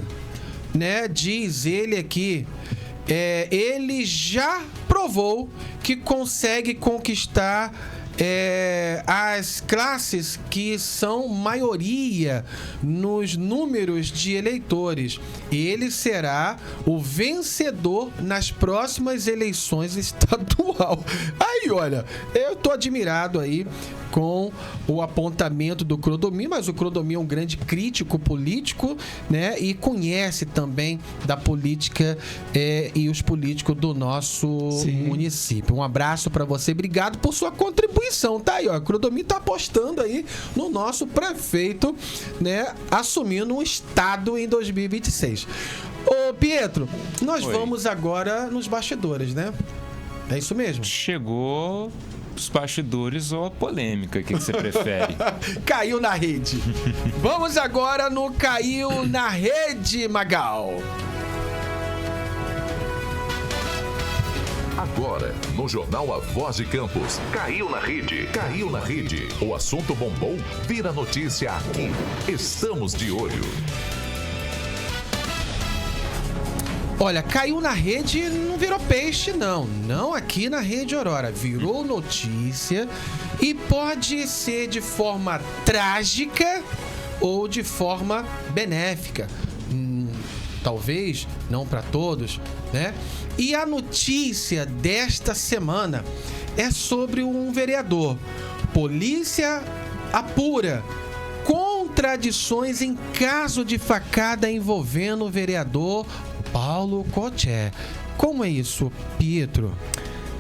né, diz ele aqui, ele já provou que consegue conquistar as classes que são maioria nos números de eleitores. Ele será o vencedor nas próximas eleições estadual. Aí, olha, eu tô admirado aí com o apontamento do Clodomir, mas o Clodomir é um grande crítico político, né? E conhece também da política e os políticos do nosso município. Um abraço para você, obrigado por sua contribuição, tá aí, ó. O Clodomir tá apostando aí no nosso prefeito, né? Assumindo um estado em 2026. Ô, Pietro, nós vamos agora nos bastidores, né? É isso mesmo? Chegou os bastidores ou a polêmica, o que você prefere? Caiu na rede. Vamos agora no Caiu na Rede, Magal. Agora, no Jornal A Voz de Campos, caiu na rede, caiu na rede. O assunto bombou, vira notícia aqui. Estamos de olho. Olha, caiu na rede, não virou peixe, não. Não aqui na Rede Aurora. Virou notícia e pode ser de forma trágica ou de forma benéfica. Talvez, não para todos, né? E a notícia desta semana é sobre um vereador. Polícia apura contradições em caso de facada envolvendo o vereador Paulo Coté. Como é isso, Pietro?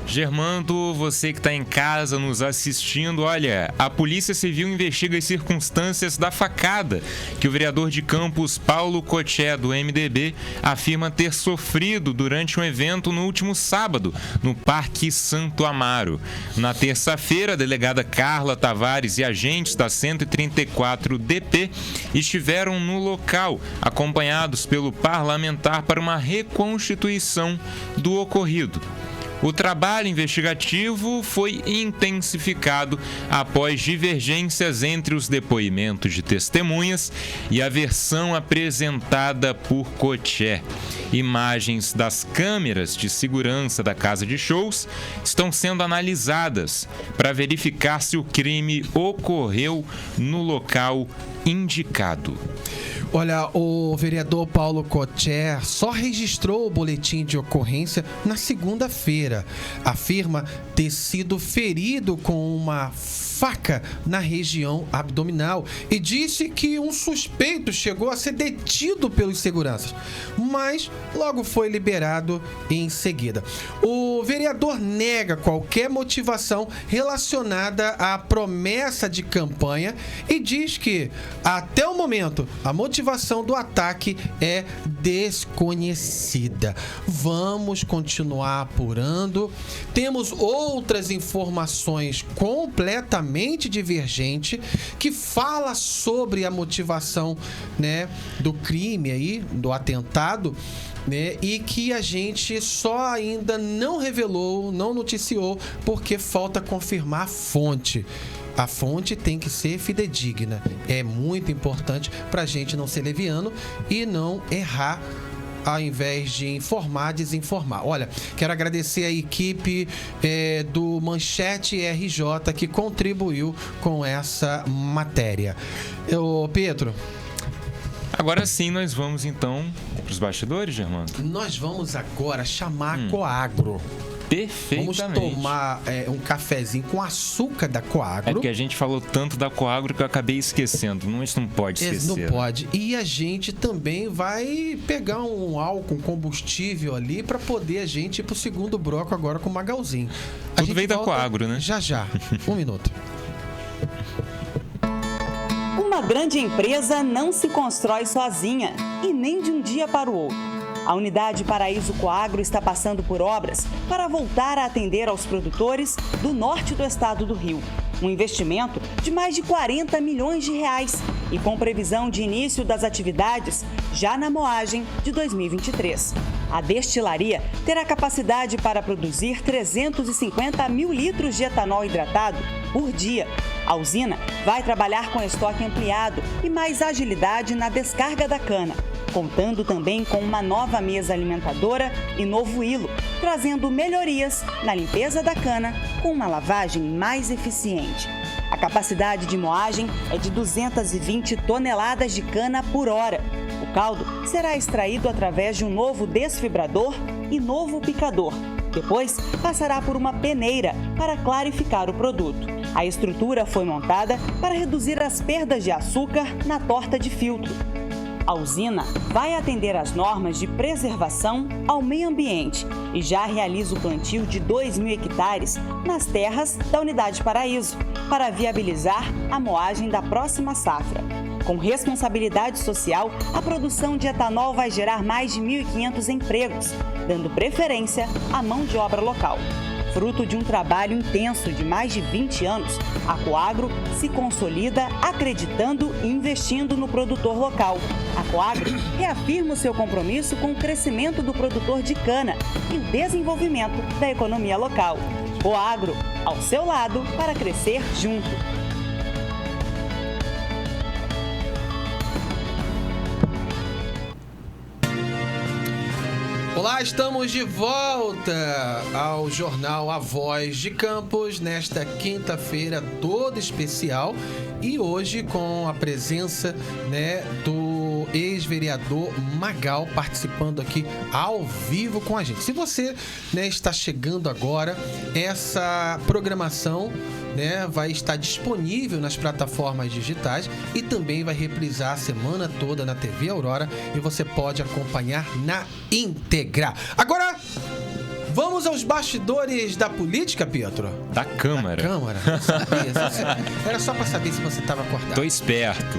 Germando, você que está em casa nos assistindo, olha, a Polícia Civil investiga as circunstâncias da facada que o vereador de Campos, Paulo Coté, do MDB, afirma ter sofrido durante um evento no último sábado, no Parque Santo Amaro. Na terça-feira, a delegada Carla Tavares e agentes da 134 DP estiveram no local, acompanhados pelo parlamentar para uma reconstituição do ocorrido. O trabalho investigativo foi intensificado após divergências entre os depoimentos de testemunhas e a versão apresentada por Coté. Imagens das câmeras de segurança da casa de shows estão sendo analisadas para verificar se o crime ocorreu no local indicado. Olha, o vereador Paulo Coté só registrou o boletim de ocorrência na segunda-feira. Afirma ter sido ferido com uma faca na região abdominal e disse que um suspeito chegou a ser detido pelos seguranças, mas logo foi liberado em seguida. O vereador nega qualquer motivação relacionada à promessa de campanha e diz que, até o momento, a motivação do ataque é desconhecida. Vamos continuar apurando. Temos outras informações completamente Mente Divergente, que fala sobre a motivação, né, do crime aí, do atentado, né, e que a gente só ainda não revelou, não noticiou, porque falta confirmar a fonte. A fonte tem que ser fidedigna. É muito importante para a gente não ser leviano e não errar, ao invés de informar, desinformar. Olha, quero agradecer a equipe do Manchete RJ que contribuiu com essa matéria. Pedro. Agora sim, nós vamos então para os bastidores, Germano? Nós vamos agora chamar a Coagro. Perfeitamente. Vamos tomar um cafezinho com açúcar da Coagro. É porque a gente falou tanto da Coagro que eu acabei esquecendo. Mas não pode esquecer. Não pode. E a gente também vai pegar um álcool, um combustível ali para poder a gente ir pro segundo bloco agora com o Magalzinho. Tudo veio da Coagro, né? Já. 1 minuto. Uma grande empresa não se constrói sozinha e nem de um dia para o outro. A unidade Paraíso Coagro está passando por obras para voltar a atender aos produtores do norte do estado do Rio. Um investimento de mais de 40 milhões de reais e com previsão de início das atividades já na moagem de 2023. A destilaria terá capacidade para produzir 350 mil litros de etanol hidratado por dia. A usina vai trabalhar com estoque ampliado e mais agilidade na descarga da cana, contando também com uma nova mesa alimentadora e novo hilo, trazendo melhorias na limpeza da cana com uma lavagem mais eficiente. A capacidade de moagem é de 220 toneladas de cana por hora. O caldo será extraído através de um novo desfibrador e novo picador. Depois, passará por uma peneira para clarificar o produto. A estrutura foi montada para reduzir as perdas de açúcar na torta de filtro. A usina vai atender às normas de preservação ao meio ambiente e já realiza o plantio de 2.000 hectares nas terras da Unidade Paraíso, para viabilizar a moagem da próxima safra. Com responsabilidade social, a produção de etanol vai gerar mais de 1.500 empregos, dando preferência à mão de obra local. Fruto de um trabalho intenso de mais de 20 anos, a Coagro se consolida acreditando e investindo no produtor local. A Coagro reafirma o seu compromisso com o crescimento do produtor de cana e o desenvolvimento da economia local. Coagro, ao seu lado para crescer junto. Olá, estamos de volta ao jornal A Voz de Campos, nesta quinta-feira toda especial e hoje com a presença, né, do ex-vereador Magal participando aqui ao vivo com a gente. Se você, né, está chegando agora, essa programação, né, vai estar disponível nas plataformas digitais e também vai reprisar a semana toda na TV Aurora e você pode acompanhar na íntegra. Agora, vamos aos bastidores da política, Pietro? Da Câmara. Da Câmara. Era só para saber se você estava acordado. Tô esperto.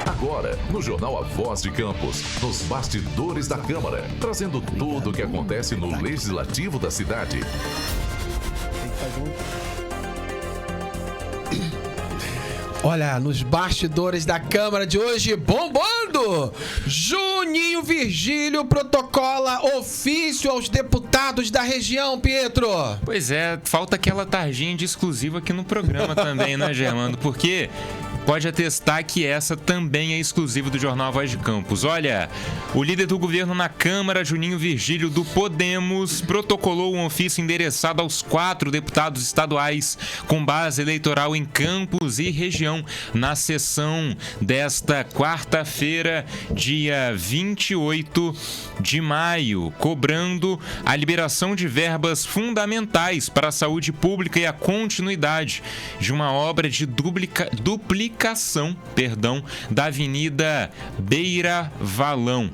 Agora, no Jornal A Voz de Campos, nos bastidores da Câmara, trazendo tudo o que acontece no Legislativo da cidade. Olha, nos bastidores da Câmara de hoje, bombando! Juninho Virgílio protocola ofício aos deputados da região, Pietro. Pois é, falta aquela tarjinha de exclusiva aqui no programa também, né, Germano? Porque pode atestar que essa também é exclusiva do Jornal A Voz de Campos. Olha, o líder do governo na Câmara, Juninho Virgílio, do Podemos, protocolou um ofício endereçado aos 4 deputados estaduais com base eleitoral em Campos e região na sessão desta quarta-feira, dia 28 de maio, cobrando a liberação de verbas fundamentais para a saúde pública e a continuidade de uma obra de duplicação duplicação, da Avenida Beira Valão.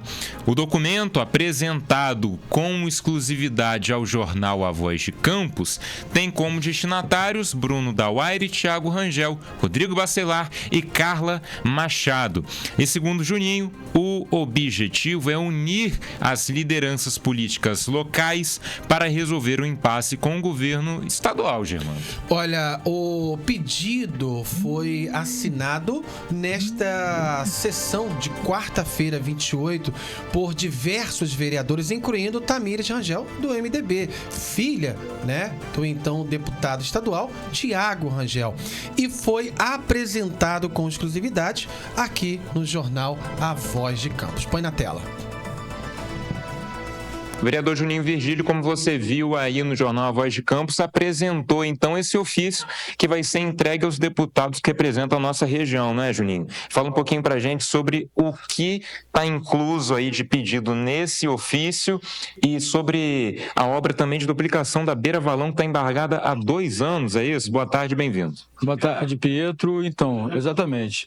O documento, apresentado com exclusividade ao jornal A Voz de Campos, tem como destinatários Bruno Dauaire, Thiago Rangel, Rodrigo Bacelar e Carla Machado. E segundo Juninho, o objetivo é unir as lideranças políticas locais para resolver o impasse com o governo estadual, Germano. Olha, o pedido foi assinado nesta sessão de quarta-feira, 28, por diversos vereadores, incluindo Tamires Rangel, do MDB, filha, do então deputado estadual Thiago Rangel. E foi apresentado com exclusividade aqui no jornal A Voz de Campos. Põe na tela. O vereador Juninho Virgílio, como você viu aí no jornal A Voz de Campos, apresentou então esse ofício que vai ser entregue aos deputados que representam a nossa região, né, Juninho? Fala um pouquinho pra gente sobre o que está incluso aí de pedido nesse ofício e sobre a obra também de duplicação da Beira Valão, que está embargada há 2 anos, é isso? Boa tarde, bem-vindo. Boa tarde, Pietro. Então, exatamente.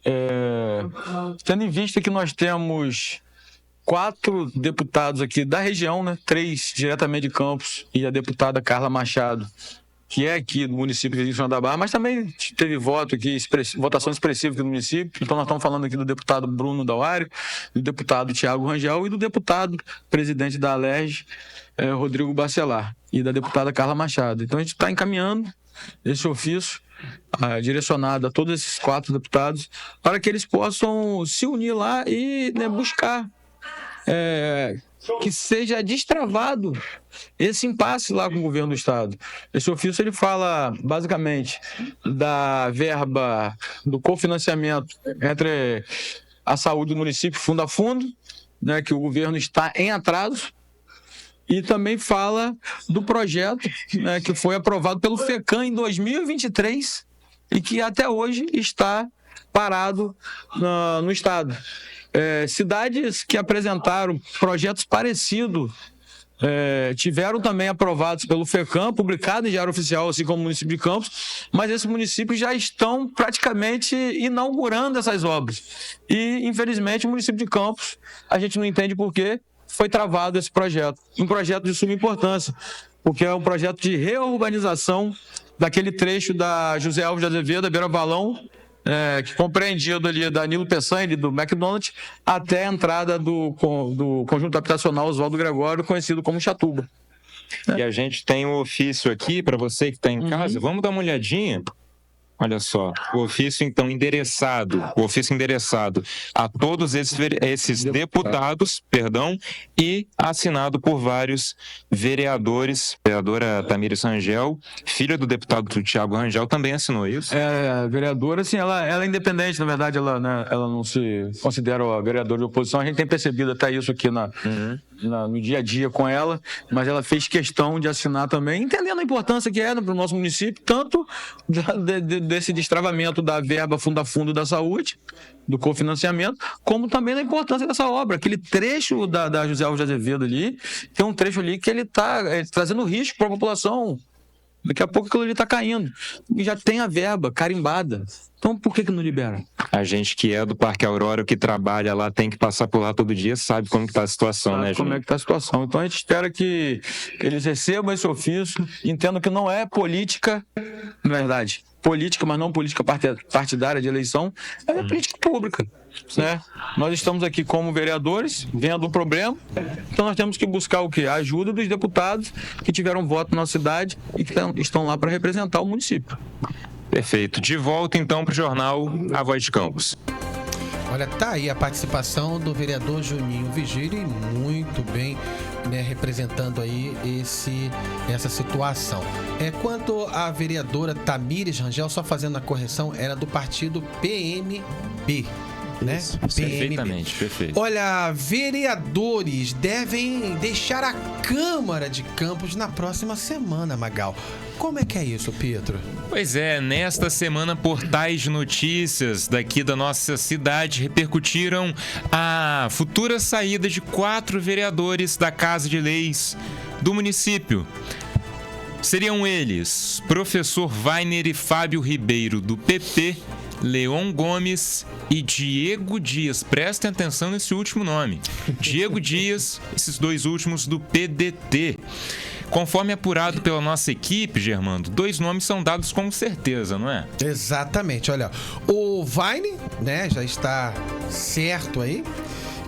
Tendo em vista que nós temos 4 deputados aqui da região, 3 diretamente de Campos e a deputada Carla Machado, que é aqui do município de São João da Barra, mas também teve votação expressiva aqui no município. Então nós estamos falando aqui do deputado Bruno Dauaire, do deputado Thiago Rangel e do deputado presidente da Alerj, Rodrigo Bacelar, e da deputada Carla Machado. Então a gente está encaminhando esse ofício direcionado a todos esses 4 deputados para que eles possam se unir lá e buscar que seja destravado esse impasse lá com o governo do estado. Esse ofício ele fala basicamente da verba do cofinanciamento entre a saúde do município fundo a fundo, que o governo está em atraso, e também fala do projeto que foi aprovado pelo FECAM em 2023 e que até hoje está parado no estado. Cidades que apresentaram projetos parecidos tiveram também aprovados pelo FECAM, publicado em Diário Oficial, assim como o município de Campos, mas esses municípios já estão praticamente inaugurando essas obras. E, infelizmente, o município de Campos, a gente não entende por que foi travado esse projeto. Um projeto de suma importância, porque é um projeto de reurbanização daquele trecho da José Alves de Azevedo, da Beira Valão, que compreendido ali da Nilo Peçanha, do McDonald's, até a entrada do conjunto habitacional Oswaldo Gregório, conhecido como Chatuba. E a gente tem um ofício aqui para você que está em casa. Vamos dar uma olhadinha? Olha só, o ofício então endereçado a todos esses deputados, e assinado por vários vereadores. A vereadora Tamires Rangel, filha do deputado Thiago Rangel, também assinou isso? A vereadora, assim, ela é independente, na verdade, ela não se considera a vereadora de oposição. A gente tem percebido até isso aqui no dia a dia com ela, mas ela fez questão de assinar também, entendendo a importância que é para o nosso município, tanto desse destravamento da verba fundo a fundo da saúde, do cofinanciamento, como também da importância dessa obra. Aquele trecho da José Alves de Azevedo ali, tem um trecho ali que ele está trazendo risco para a população. Daqui a pouco aquilo ali está caindo. E já tem a verba carimbada. Então, por que não libera? A gente que é do Parque Aurora, que trabalha lá, tem que passar por lá todo dia, sabe como que está a situação, né, Júnior? Como é que está a situação. Então, a gente espera que eles recebam esse ofício, entendam que não é política, na verdade, política, mas não política partidária de eleição, é política pública. Nós estamos aqui como vereadores, vendo o problema, então nós temos que buscar o quê? A ajuda dos deputados que tiveram voto na cidade e que estão lá para representar o município. Perfeito. De volta então para o jornal A Voz de Campos. Olha, tá aí a participação do vereador Juninho Virgílio, e muito bem, representando aí essa situação. Quanto à vereadora Tamires Rangel, só fazendo a correção, era do partido PMB. Perfeitamente, perfeito. Olha, vereadores devem deixar a Câmara de Campos na próxima semana, Magal. Como é que é isso, Pietro? Pois é, nesta semana, portais de notícias daqui da nossa cidade repercutiram a futura saída de 4 vereadores da Casa de Leis do município. Seriam eles, professor Wagner e Fábio Ribeiro, do PP, Leon Gomes e Diego Dias. Prestem atenção nesse último nome. Diego Dias, esses dois últimos do PDT. Conforme apurado pela nossa equipe, Germando, 2 nomes são dados com certeza, não é? Exatamente. Olha, o Vine, né, já está certo aí,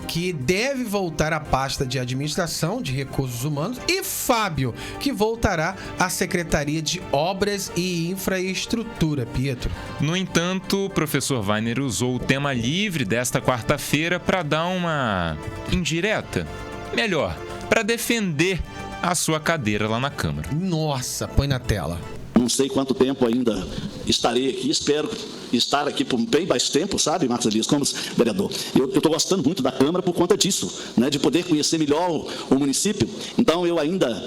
que deve voltar à pasta de Administração de Recursos Humanos, e Fábio, que voltará à Secretaria de Obras e Infraestrutura, Pietro. No entanto, o professor Weiner usou o tema livre desta quarta-feira para dar uma indireta. Melhor, para defender a sua cadeira lá na Câmara. Nossa, põe na tela. Não sei quanto tempo ainda estarei aqui, espero estar aqui por bem mais tempo, sabe, Marcos Elias, como vereador. Eu estou gostando muito da Câmara por conta disso, né, de poder conhecer melhor o município. Então, eu ainda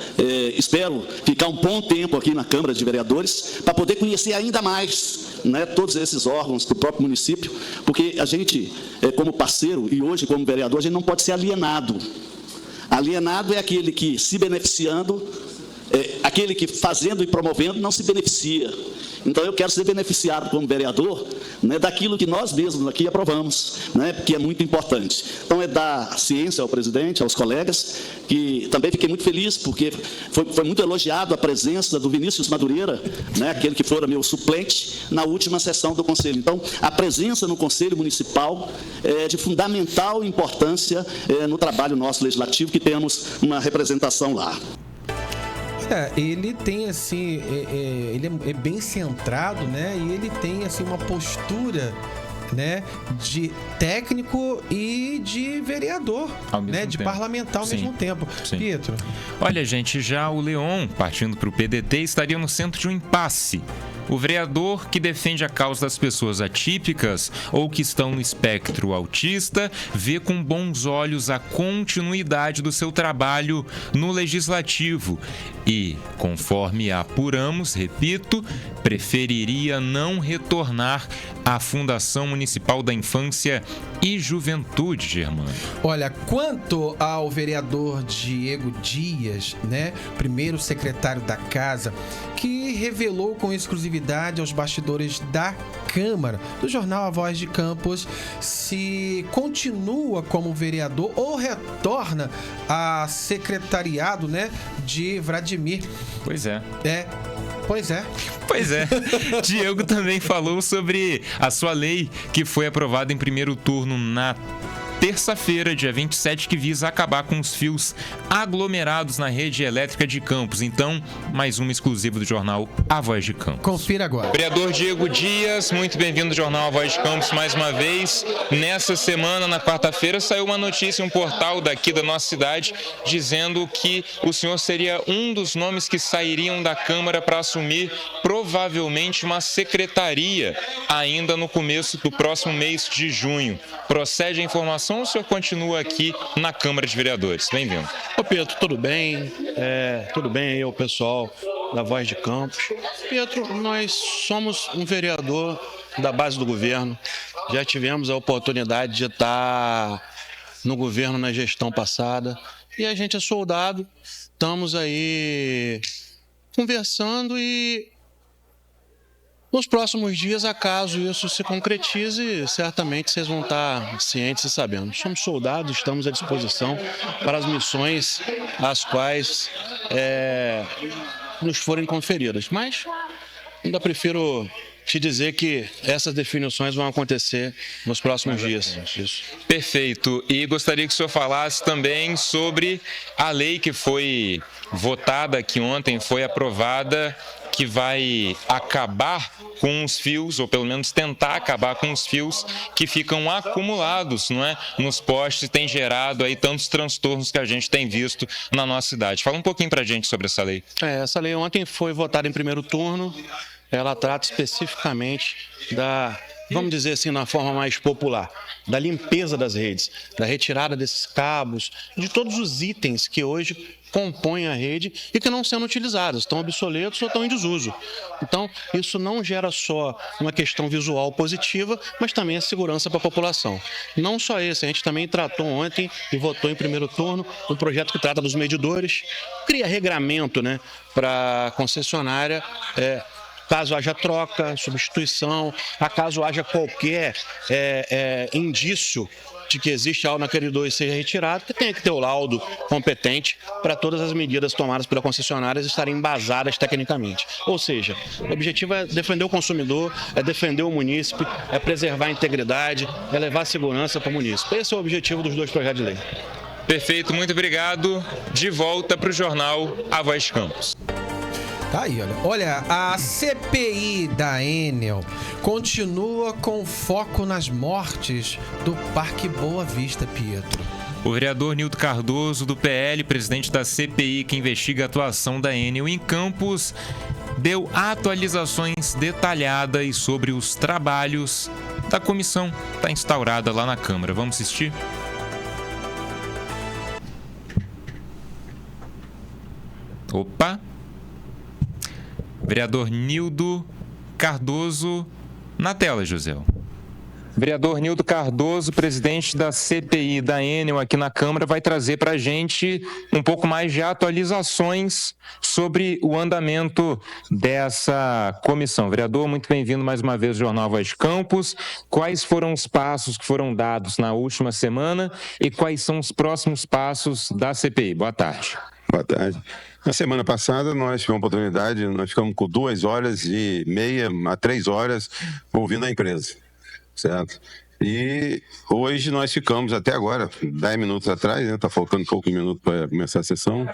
espero ficar um bom tempo aqui na Câmara de Vereadores para poder conhecer ainda mais, né, todos esses órgãos do próprio município, porque a gente, como parceiro e hoje como vereador, a gente não pode ser alienado. Alienado é aquele que, se beneficiando, aquele que fazendo e promovendo não se beneficia. Então eu quero ser beneficiado como vereador, né, daquilo que nós mesmos aqui aprovamos, né, que é muito importante. Então é dar ciência ao presidente, aos colegas, que também fiquei muito feliz, porque foi muito elogiado a presença do Vinícius Madureira, né, aquele que fora meu suplente, na última sessão do Conselho. Então, a presença no Conselho Municipal é de fundamental importância no trabalho nosso legislativo, que temos uma representação lá. Ele tem assim, ele é bem centrado, né? E ele tem assim uma postura, né, de técnico e de vereador, né, de parlamentar ao mesmo tempo. Sim. Pietro. Olha, gente, já o Leon, partindo para o PDT, estaria no centro de um impasse. O vereador que defende a causa das pessoas atípicas ou que estão no espectro autista vê com bons olhos a continuidade do seu trabalho no Legislativo e, conforme apuramos, repito, preferiria não retornar à Fundação Municipal da Infância e Juventude, Germano. Olha, quanto ao vereador Diego Dias, né, primeiro secretário da Casa, que revelou com exclusividade aos bastidores da Câmara, do jornal A Voz de Campos, se continua como vereador ou retorna a secretariado, né, de Vladimir. Pois é. Pois é. Pois é. Diego também falou sobre a sua lei que foi aprovada em primeiro turno na terça-feira, dia 27, que visa acabar com os fios aglomerados na rede elétrica de Campos. Então, mais uma exclusiva do jornal A Voz de Campos. Confira agora. Vereador Diego Dias, muito bem-vindo ao jornal A Voz de Campos mais uma vez. Nessa semana, na quarta-feira, saiu uma notícia em um portal daqui da nossa cidade dizendo que o senhor seria um dos nomes que sairiam da Câmara para assumir provavelmente uma secretaria ainda no começo do próximo mês de junho. Procede a informação ou o senhor continua aqui na Câmara de Vereadores? Bem-vindo. Ô Pietro, tudo bem? Tudo bem aí o pessoal da Voz de Campos. Pietro, nós somos um vereador da base do governo. Já tivemos a oportunidade de estar no governo na gestão passada. E a gente é soldado, estamos aí conversando e nos próximos dias, acaso isso se concretize, certamente vocês vão estar cientes e sabendo. Somos soldados, estamos à disposição para as missões às quais nos forem conferidas. Mas ainda prefiro te dizer que essas definições vão acontecer nos próximos dias. Isso. Perfeito. E gostaria que o senhor falasse também sobre a lei que foi votada, que ontem foi aprovada, que vai acabar com os fios, ou pelo menos tentar acabar com os fios que ficam acumulados, não é, nos postes, e tem gerado aí tantos transtornos que a gente tem visto na nossa cidade. Fala um pouquinho pra gente sobre essa lei. Essa lei ontem foi votada em primeiro turno. Ela trata especificamente da, vamos dizer assim, na forma mais popular, da limpeza das redes, da retirada desses cabos, de todos os itens que hoje compõem a rede e que não sendo utilizados, estão obsoletos ou estão em desuso. Então, isso não gera só uma questão visual positiva, mas também a segurança para a população. Não só esse, a gente também tratou ontem e votou em primeiro turno um projeto que trata dos medidores, cria regramento, né, para a concessionária caso haja troca, substituição, caso haja qualquer indício de que existe algo naquele idoso e seja retirado, que tenha que ter o laudo competente para todas as medidas tomadas pela concessionária estarem embasadas tecnicamente. Ou seja, o objetivo é defender o consumidor, é defender o munícipe, é preservar a integridade, é levar segurança para o munícipe. Esse é o objetivo dos 2 projetos de lei. Perfeito, muito obrigado. De volta para o jornal A Voz de Campos. Tá aí, olha, a CPI da Enel continua com foco nas mortes do Parque Boa Vista, Pietro. O vereador Nildo Cardoso, do PL, presidente da CPI que investiga a atuação da Enel em Campos, deu atualizações detalhadas sobre os trabalhos da comissão que está instaurada lá na Câmara. Vamos assistir? Opa! Vereador Nildo Cardoso, na tela, José. Vereador Nildo Cardoso, presidente da CPI da Enel aqui na Câmara, vai trazer para a gente um pouco mais de atualizações sobre o andamento dessa comissão. Vereador, muito bem-vindo mais uma vez ao Jornal Voz de Campos. Quais foram os passos que foram dados na última semana e quais são os próximos passos da CPI? Boa tarde. Boa tarde. Na semana passada nós tivemos a oportunidade, nós ficamos com 2h30 a 3 horas ouvindo a empresa, certo? E hoje nós ficamos até agora, 10 minutos atrás, né? Tá faltando poucos minutos para começar a sessão,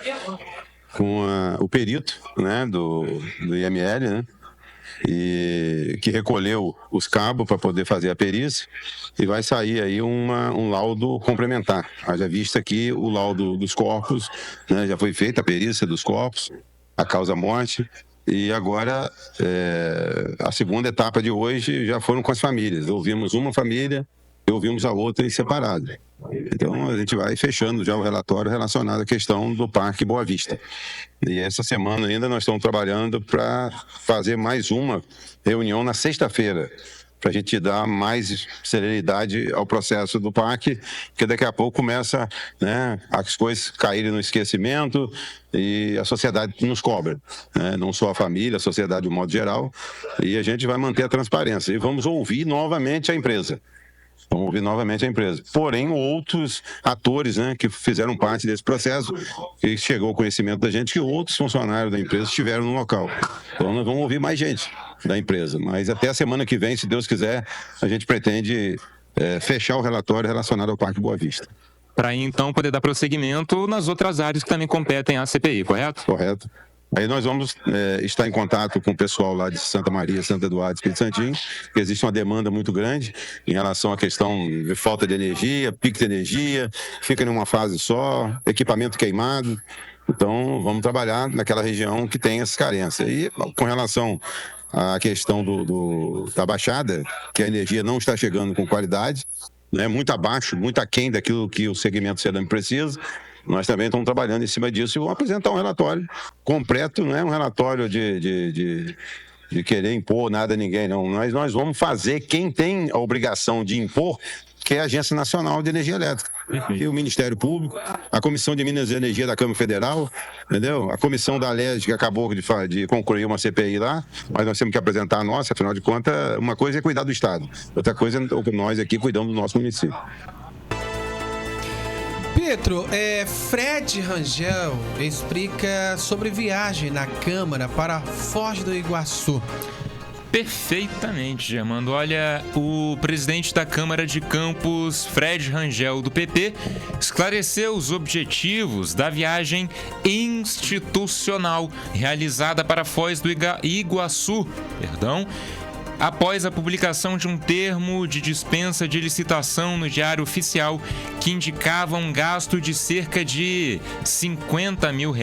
com o perito, né, do IML, né? E que recolheu os cabos para poder fazer a perícia e vai sair aí um laudo complementar. Haja vista que o laudo dos corpos, né, já foi feita a perícia dos corpos, a causa-morte, e agora a segunda etapa de hoje já foram com as famílias. Ouvimos uma família e ouvimos a outra em separado. Então a gente vai fechando já o relatório relacionado à questão do Parque Boa Vista. E essa semana ainda nós estamos trabalhando para fazer mais uma reunião na sexta-feira, para a gente dar mais celeridade ao processo do parque, porque daqui a pouco começa, né, as coisas caírem no esquecimento e a sociedade nos cobra, né? Não só a família, a sociedade de um modo geral, e a gente vai manter a transparência e vamos ouvir novamente a empresa. Vamos ouvir novamente a empresa. Porém, outros atores, né, que fizeram parte desse processo, que chegou ao conhecimento da gente que outros funcionários da empresa estiveram no local. Então, nós vamos ouvir mais gente da empresa. Mas até a semana que vem, se Deus quiser, a gente pretende fechar o relatório relacionado ao Parque Boa Vista. Para aí, então, poder dar prosseguimento nas outras áreas que também competem à CPI, correto? Correto. Aí nós vamos estar em contato com o pessoal lá de Santa Maria, Santo Eduardo, Espírito Santinho, que existe uma demanda muito grande em relação à questão de falta de energia, pico de energia, fica em uma fase só, equipamento queimado. Então, vamos trabalhar naquela região que tem essa carência. E com relação à questão da Baixada, que a energia não está chegando com qualidade, né, muito abaixo, muito aquém daquilo que o segmento sedame precisa. Nós também estamos trabalhando em cima disso e vamos apresentar um relatório completo, não é um relatório de querer impor nada a ninguém, não. Nós vamos fazer quem tem a obrigação de impor, que é a Agência Nacional de Energia Elétrica. E o Ministério Público, a Comissão de Minas e Energia da Câmara Federal, entendeu? A Comissão da ALERJ, que acabou de concluir uma CPI lá, mas nós temos que apresentar a nossa, afinal de contas, uma coisa é cuidar do Estado, outra coisa é nós aqui cuidamos do nosso município. Pietro, Fred Rangel explica sobre viagem na Câmara para Foz do Iguaçu. Perfeitamente, Germando. Olha, o presidente da Câmara de Campos, Fred Rangel, do PP, esclareceu os objetivos da viagem institucional realizada para Foz do Iguaçu, após a publicação de um termo de dispensa de licitação no Diário Oficial que indicava um gasto de cerca de R$50 mil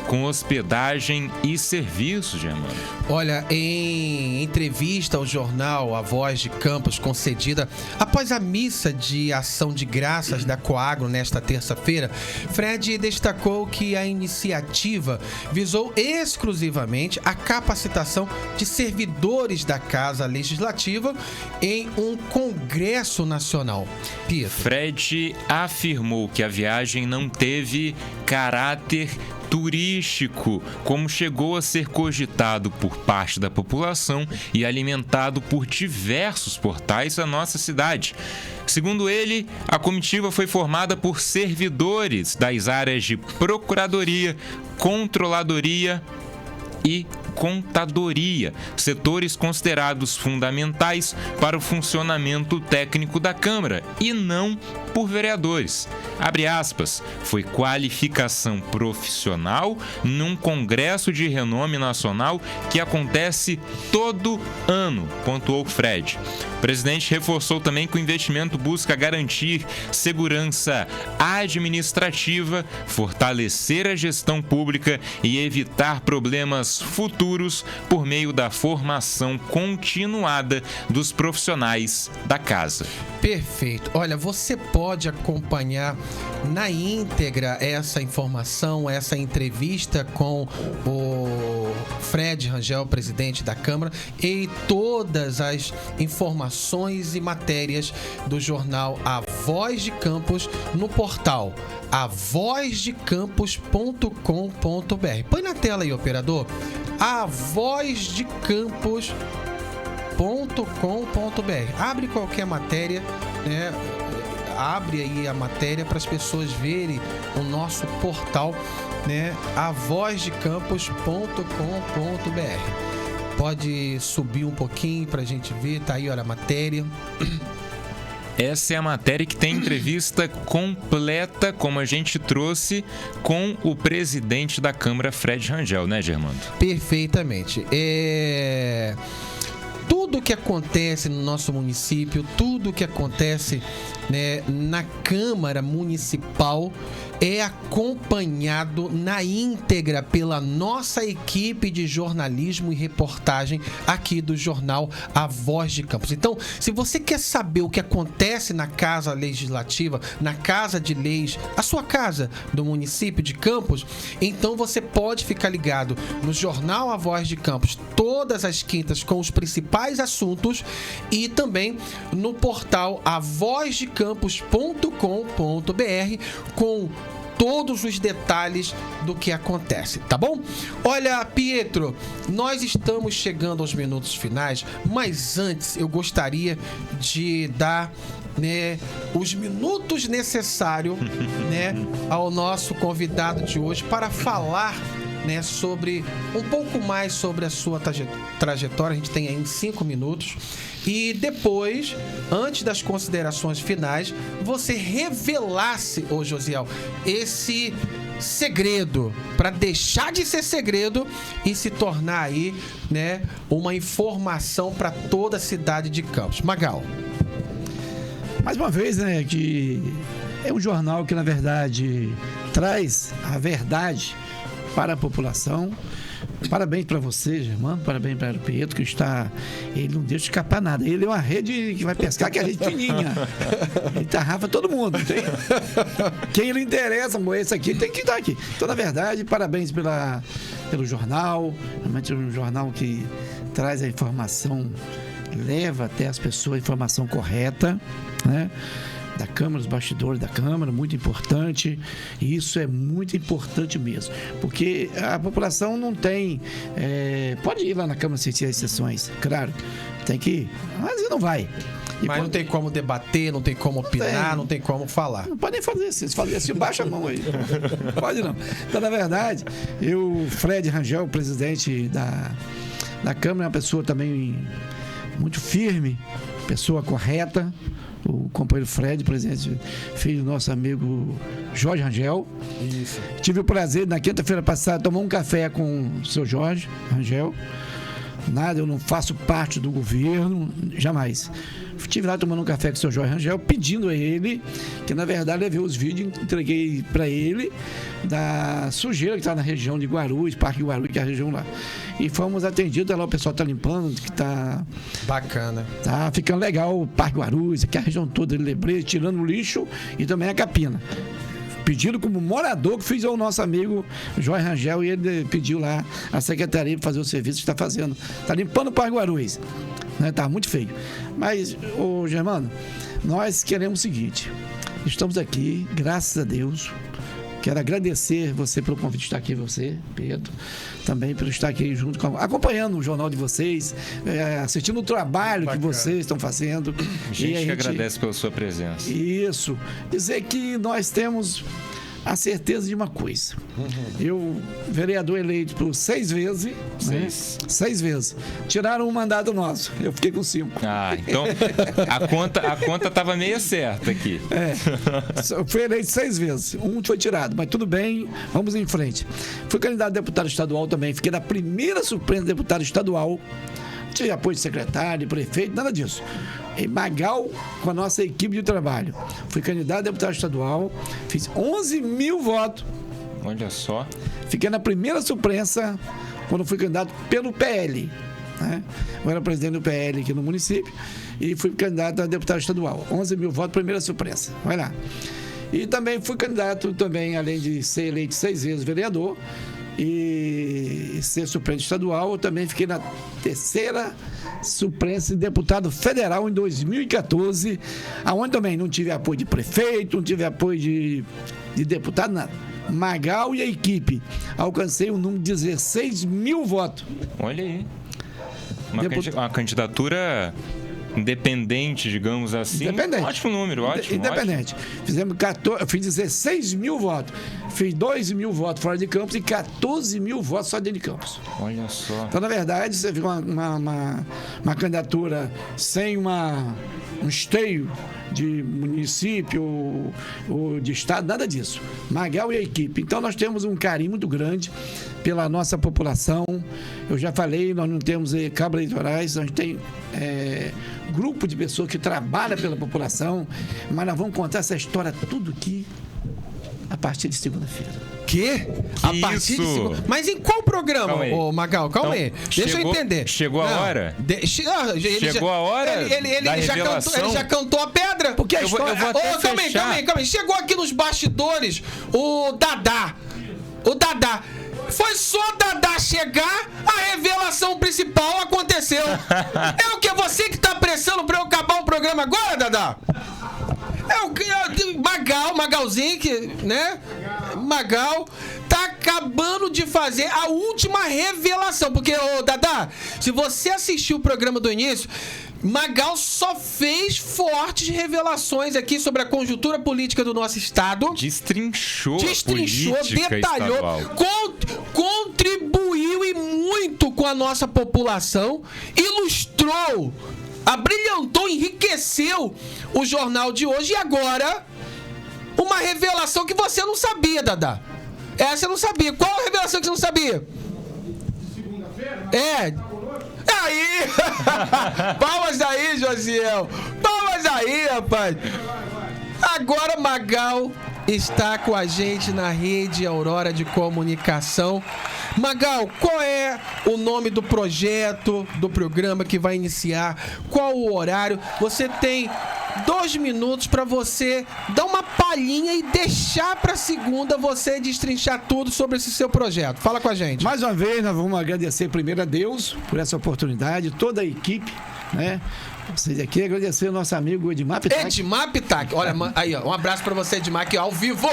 com hospedagem e serviços, Germano. Olha, em entrevista ao jornal A Voz de Campos, concedida após a missa de ação de graças da Coagro nesta terça-feira, Fred destacou que a iniciativa visou exclusivamente a capacitação de servidores da Casa Legislativa em um Congresso Nacional. Pietro. Fred afirmou que a viagem não teve caráter turístico, como chegou a ser cogitado por parte da população e alimentado por diversos portais da nossa cidade. Segundo ele, a comitiva foi formada por servidores das áreas de Procuradoria, Controladoria e Contadoria, setores considerados fundamentais para o funcionamento técnico da Câmara e não por vereadores. Abre aspas, foi qualificação profissional num congresso de renome nacional que acontece todo ano, pontuou Fred. O presidente reforçou também que o investimento busca garantir segurança administrativa, fortalecer a gestão pública e evitar problemas futuros por meio da formação continuada dos profissionais da casa. Perfeito. Olha, você pode acompanhar na íntegra essa informação, essa entrevista com o Fred Rangel, presidente da Câmara, e todas as informações e matérias do jornal A Voz de Campos no portal avozdecampos.com.br. Põe na tela aí, operador. avozdecampos.com.br. Abre qualquer matéria, né? Abre aí a matéria para as pessoas verem o nosso portal, né? avozdecampos.com.br. Pode subir um pouquinho para a gente ver, tá aí, olha a matéria. Essa é a matéria que tem entrevista completa, como a gente trouxe, com o presidente da Câmara, Fred Rangel, né, Germando? Perfeitamente. Tudo que acontece no nosso município, tudo que acontece, né, na Câmara Municipal é acompanhado na íntegra pela nossa equipe de jornalismo e reportagem aqui do jornal A Voz de Campos. Então, se você quer saber o que acontece na Casa Legislativa, na Casa de Leis, a sua casa do município de Campos, então você pode ficar ligado no jornal A Voz de Campos todas as quintas com os principais assuntos e também no portal avozdecampos.com.br com todos os detalhes do que acontece, tá bom? Olha, Pietro, nós estamos chegando aos minutos finais, mas antes eu gostaria de dar, né, os minutos necessários, né, ao nosso convidado de hoje para falar, né, sobre um pouco mais sobre a sua trajetória. A gente tem aí 5 minutos. E depois, antes das considerações finais, você revelasse, ô Josiel, esse segredo, para deixar de ser segredo e se tornar aí, né, uma informação para toda a cidade de Campos. Magal. Mais uma vez, né, que é um jornal que, na verdade, traz a verdade para a população. Parabéns para você, Germano, parabéns para o Pietro, que ele não deixa escapar nada. Ele é uma rede que vai pescar, que é a rede fininha. Ele tarrafa todo mundo. Quem ele interessa, esse aqui tem que estar aqui. Então, na verdade, parabéns pelo jornal. Realmente é um jornal que traz a informação, leva até as pessoas a informação correta, né? Da Câmara, os bastidores da Câmara, muito importante. E isso é muito importante mesmo. Porque a população não tem... pode ir lá na Câmara assistir as sessões, claro. Tem que ir, mas não vai. Mas não tem como debater, não tem como opinar, não tem como falar. Não pode nem fazer isso. Se fazer assim, baixa a mão aí. Não pode não. Então, na verdade, Fred Rangel, presidente da Câmara, é uma pessoa também muito firme, pessoa correta. O companheiro Fred, presidente, filho do nosso amigo Jorge Rangel. Isso. Tive o prazer, na quinta-feira passada, tomar um café com o seu Jorge Rangel. Nada, eu não faço parte do governo, jamais. Estive lá tomando um café com o seu Jorge Rangel, pedindo a ele, que na verdade levei os vídeos, entreguei para ele, da sujeira que está na região de Guarulhos, Parque Guarulhos, que é a região lá. E fomos atendidos, lá o pessoal está limpando, que está... Bacana. Tá ficando legal o Parque Guarulhos, aqui a região toda de Lebreiro, tirando o lixo e também a capina. Pedido como morador que fiz ao nosso amigo Jorge Rangel, e ele pediu lá a secretaria para fazer o serviço que está fazendo. Está limpando o Parque Guarulhos. Tá muito feio. Mas, Germano, nós queremos o seguinte: estamos aqui, graças a Deus, Quero agradecer você pelo convite de estar aqui, você, Pedro, também pelo estar aqui junto, acompanhando o jornal de vocês, assistindo o trabalho que vocês estão fazendo. A gente agradece pela sua presença. Isso. Dizer que nós temos a certeza de uma coisa. Eu, vereador eleito por 6 vezes, 6 vezes. Tiraram um mandato nosso. Eu fiquei com 5. Então a conta estava meio certa aqui. Eu fui eleito 6 vezes. Um foi tirado, mas tudo bem, vamos em frente. Fui candidato a deputado estadual também. Fiquei na primeira suplência de deputado estadual. Não tive apoio de secretário, de prefeito, nada disso. Em Magal, com a nossa equipe de trabalho. Fui candidato a deputado estadual, fiz 11 mil votos. Olha só. Fiquei na primeira suplência quando fui candidato pelo PL. Né? Eu era presidente do PL aqui no município e fui candidato a deputado estadual. 11 mil votos, primeira suplência. Vai lá. E também fui candidato, também, além de ser eleito 6 vezes vereador e ser suplente estadual, eu também fiquei na terceira suplência de deputado federal em 2014, aonde também não tive apoio de prefeito, não tive apoio de deputado, nada. Magal e a equipe. Alcancei um número de 16 mil votos. Olha aí. Uma candidatura independente, digamos assim. Independente. Ótimo número, ótimo. Independente. Ótimo. Eu fiz 16 mil votos. Fiz 2 mil votos fora de Campos e 14 mil votos só dentro de Campos. Olha só. Então, na verdade, você viu uma candidatura sem um esteio de município ou de estado, nada disso. Magal e a equipe. Então, nós temos um carinho muito grande pela nossa população. Eu já falei, nós não temos cabos eleitorais, nós temos grupo de pessoas que trabalham pela população, mas nós vamos contar essa história tudo aqui a partir de segunda-feira. Quê? A partir de segunda... Mas em qual programa, ô Magal? Calma aí. Deixa eu entender. Chegou a hora? Chegou a hora ele já cantou a pedra? Porque a história... Calma aí. Chegou aqui nos bastidores o Dadá. Foi só Dadá chegar, a revelação principal aconteceu. É o que? Você que tá pressando pra eu acabar o programa agora, Dadá? Magalzinho, né? Magal tá acabando de fazer a última revelação. Porque, Dadá, se você assistiu o programa do início, Magal só fez fortes revelações aqui sobre a conjuntura política do nosso estado. Destrinchou, detalhou, contribuiu e muito com a nossa população, ilustrou, abrilhantou, enriqueceu o jornal de hoje. E agora, uma revelação que você não sabia, Dadá. Essa você não sabia. Qual a revelação que você não sabia? Aí! Palmas aí, Josiel! Palmas aí, rapaz! Agora Magal está com a gente na Rede Aurora de Comunicação. Magal, qual é o nome do projeto, do programa que vai iniciar? Qual o horário? Você tem 2 minutos para você dar uma palhinha e deixar para segunda você destrinchar tudo sobre esse seu projeto. Fala com a gente. Mais uma vez, nós vamos agradecer primeiro a Deus por essa oportunidade, toda a equipe, né? Vocês aqui, agradecer ao nosso amigo Edmar Pitac. Edmar Pitac, olha, aí, ó, um abraço para você, Edmar, aqui ao vivo.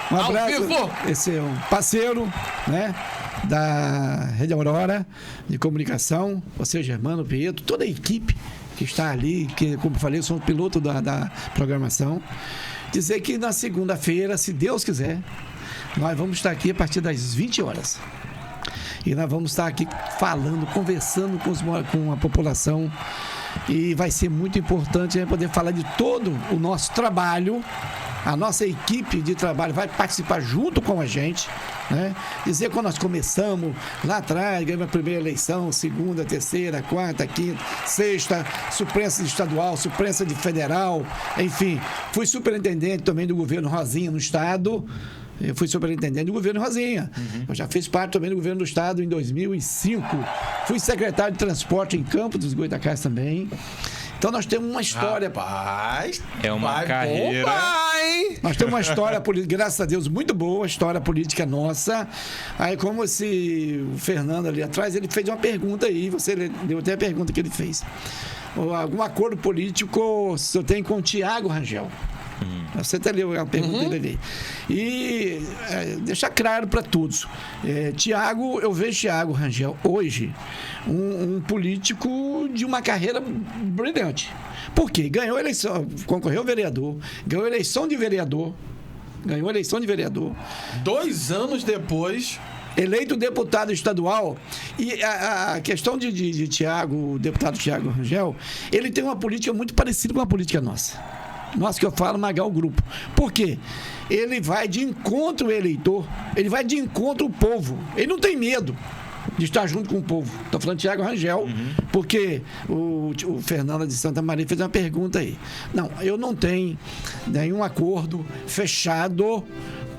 Um abraço, ao vivo. Esse é um parceiro, né, da Rede Aurora de Comunicação, você, Germano, Pietro, toda a equipe que está ali, que, como eu falei, eu sou o piloto da programação. Dizer que na segunda-feira, se Deus quiser, nós vamos estar aqui a partir das 20 horas. E nós vamos estar aqui falando, conversando com a população. E vai ser muito importante a gente poder falar de todo o nosso trabalho. A nossa equipe de trabalho vai participar junto com a gente, né? Dizer quando nós começamos lá atrás, ganhamos a primeira eleição, segunda, terceira, quarta, quinta, sexta, suplência de estadual, suplência de federal, enfim. Fui superintendente também do governo Rosinha no estado. Eu fui superintendente do governo Rosinha. Eu já fiz parte também do governo do estado em 2005. Fui secretário de transporte em Campos dos Goitacás também. Então nós temos uma história. Rapaz, é uma carreira. Nós temos uma história política, graças a Deus, muito boa, história política nossa. Aí, como o Fernando ali atrás, ele fez uma pergunta aí, você deu até a pergunta que ele fez. Algum acordo político o senhor tem com o Tiago Rangel? Você até leu a pergunta dele ali. E deixar claro para todos. Eu vejo Thiago Rangel hoje um político de uma carreira brilhante. Por quê? Ganhou eleição, concorreu vereador, ganhou eleição de vereador. 2 anos depois... Eleito deputado estadual. E a questão de Thiago, o deputado Thiago Rangel, ele tem uma política muito parecida com a política nossa. Nossa, que eu falo, Magal Grupo. Por quê? Ele vai de encontro ao eleitor, ele vai de encontro ao povo. Ele não tem medo de estar junto com o povo. Estou falando de Thiago Rangel, porque o Fernando de Santa Maria fez uma pergunta aí. Não, eu não tenho nenhum acordo fechado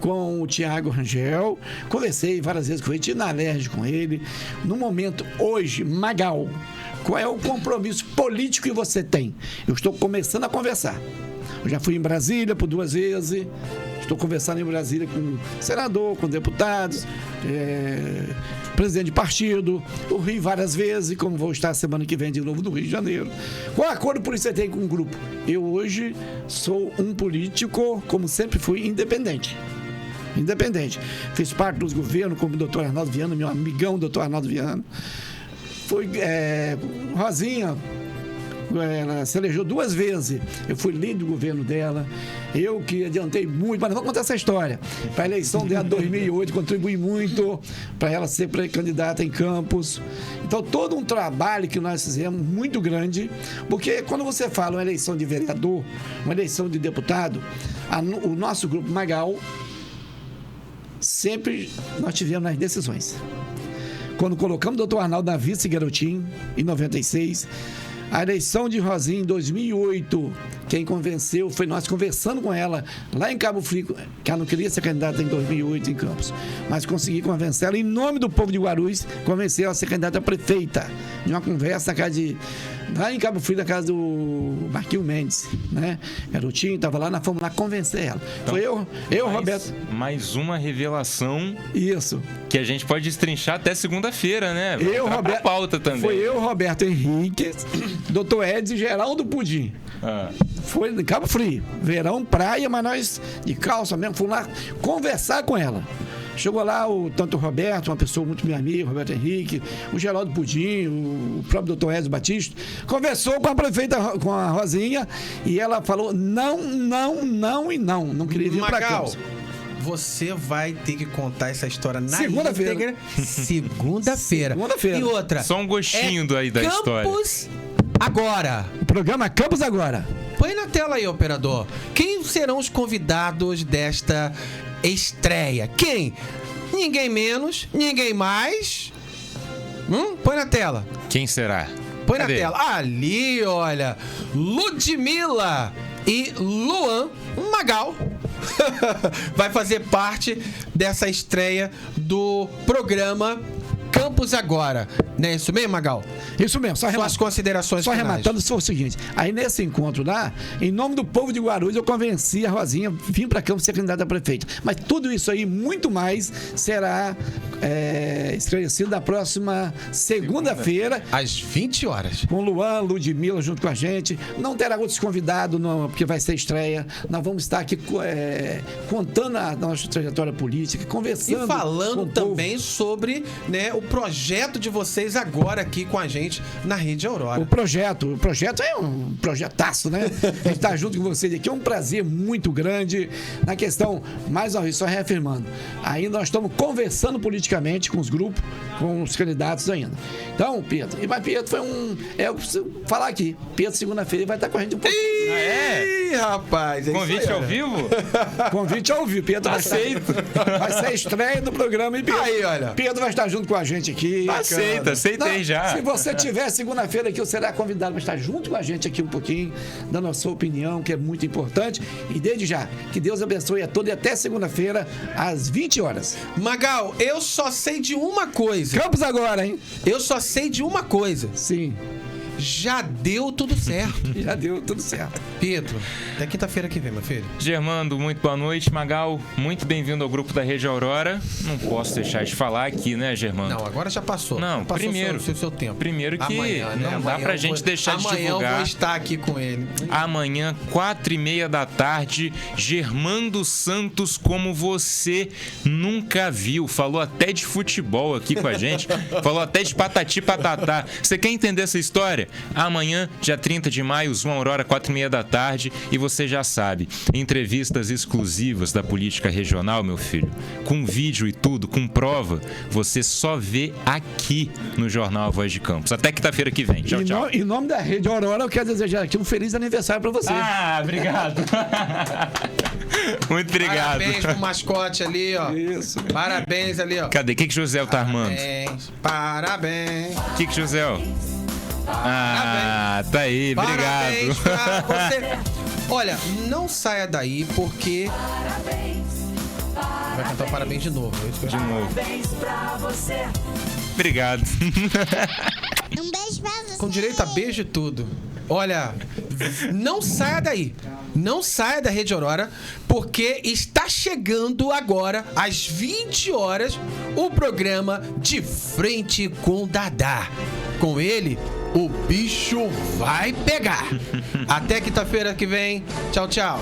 com o Thiago Rangel. Conversei várias vezes com ele, tive na Alerj com ele. No momento, hoje, Magal, qual é o compromisso político que você tem? Eu estou começando a conversar. Eu já fui em Brasília por 2 vezes. Estou conversando em Brasília com senador, com deputados, presidente de partido. O Rio várias vezes, como vou estar semana que vem de novo no Rio de Janeiro. Qual acordo político você tem com o grupo? Eu hoje sou um político, como sempre fui, independente. Fiz parte dos governos, como o doutor Arnaldo Viana, meu amigão, doutor Arnaldo Viana. Fui Rosinha, ela se elegeu 2 vezes. Eu fui líder do governo dela. Eu que adiantei muito, mas não vou contar essa história. Para a eleição dela de 2008, contribuí muito para ela ser pré-candidata em Campos. Então, todo um trabalho que nós fizemos, muito grande, porque quando você fala uma eleição de vereador, uma eleição de deputado, o nosso grupo Magal, sempre nós tivemos nas decisões. Quando colocamos o doutor Arnaldo na vice Garotinho, em 96, a eleição de Rosinha em 2008, quem convenceu foi nós conversando com ela lá em Cabo Frio, que ela não queria ser candidata em 2008 em Campos, mas consegui convencer ela, em nome do povo de Guarulhos, convencer ela a ser candidata a prefeita, em uma conversa lá em Cabo Frio, na casa do Marquinhos Mendes, né? Garotinho estava lá, fomos lá convencer ela. Então, foi eu, Roberto. Mais uma revelação. Isso. Que a gente pode destrinchar até segunda-feira, né? Roberto. Pauta também. Foi eu, Roberto Henrique, Dr. Edson e Geraldo Pudim. Foi em Cabo Frio, verão, praia, mas nós de calça mesmo, fomos lá conversar com ela. Chegou lá tanto o Roberto, uma pessoa muito meu amigo, Roberto Henrique, o Geraldo Pudim, o próprio doutor Ezio Batista, conversou com a prefeita, com a Rosinha, e ela falou não queria vir para Campos. Você vai ter que contar essa história na segunda-feira. Segunda-feira. E outra. Só um gostinho da história. Campos Agora. O programa Campos Agora. Põe na tela aí, operador. Quem serão os convidados desta estreia? Quem? Ninguém menos, ninguém mais. Põe na tela. Quem será? Põe na tela. Ali, olha. Ludmila e Luan Magal vai fazer parte dessa estreia do programa Campos Agora. Não é isso mesmo, Magal? Isso mesmo. Suas considerações só finais. rematando, foi o seguinte. Aí nesse encontro lá, em nome do povo de Guarulhos, eu convenci a Rosinha a vir para Campos ser candidata a prefeito. Mas tudo isso aí, muito mais, será esclarecido na próxima segunda-feira. Às 20 horas. Com Luan, Ludmila junto com a gente. Não terá outros convidados, não, porque vai ser estreia. Nós vamos estar aqui contando a nossa trajetória política, conversando. E falando também sobre, né, o projeto de vocês agora aqui com a gente na Rede Aurora. O projeto é um projetaço, né? A gente tá junto com vocês aqui, é um prazer muito grande. Na questão, mais uma vez, só reafirmando, ainda nós estamos conversando politicamente com os grupos, com os candidatos ainda. Então, Pedro, Pedro foi eu preciso falar aqui, Pedro segunda-feira vai estar com a gente um pouco. Ih, rapaz! Convite ao vivo? Convite ao vivo, Pedro. Aceito. Vai ser a estreia do programa, hein, Pedro? Aí, olha. Pedro vai estar junto com a gente aqui. Aceitei já. Se você tiver segunda-feira aqui, você será convidado para estar junto com a gente aqui um pouquinho, dando a sua opinião, que é muito importante. E desde já, que Deus abençoe a todos e até segunda-feira, às 20 horas. Magal, eu só sei de uma coisa. Campos Agora, hein? Eu só sei de uma coisa. Sim. já deu tudo certo. Já deu tudo certo. Pedro, até quinta-feira que vem, meu filho. Germando, muito boa noite. Magal, muito bem-vindo ao grupo da Rede Aurora. Não posso deixar de falar aqui, né, Germando? Não, agora já passou. Não, passou primeiro, seu tempo. Primeiro que amanhã, né? não dá pra gente deixar de divulgar. Amanhã eu vou estar aqui com ele. Amanhã, 4h30 da tarde, Germando Santos, como você nunca viu. Falou até de futebol aqui com a gente. Falou até de patati patatá. Você quer entender essa história? Amanhã, dia 30 de maio, Zoom Aurora, 4h30 da tarde. E você já sabe, entrevistas exclusivas da política regional, meu filho. Com vídeo e tudo, com prova, você só vê aqui no Jornal A Voz de Campos. Até quinta-feira que vem. Tchau, tchau. Em nome da Rede Aurora, eu quero desejar aqui um feliz aniversário pra você. Ah, obrigado. Muito obrigado. Parabéns pro mascote ali, ó. Isso. Parabéns ali, ó. Cadê? O que José tá armando? Parabéns. O que José? Ah, tá aí, Parabéns obrigado. pra você. Olha, não saia daí porque... Vai cantar parabéns de novo. De novo. Obrigado. Um beijo pra você. Com direito a beijo e tudo. Olha, não saia daí. Não saia da Rede Aurora, porque está chegando agora, às 20 horas, o programa De Frente com Dadá. Com ele, o bicho vai pegar. Até quinta-feira que vem. Tchau, tchau.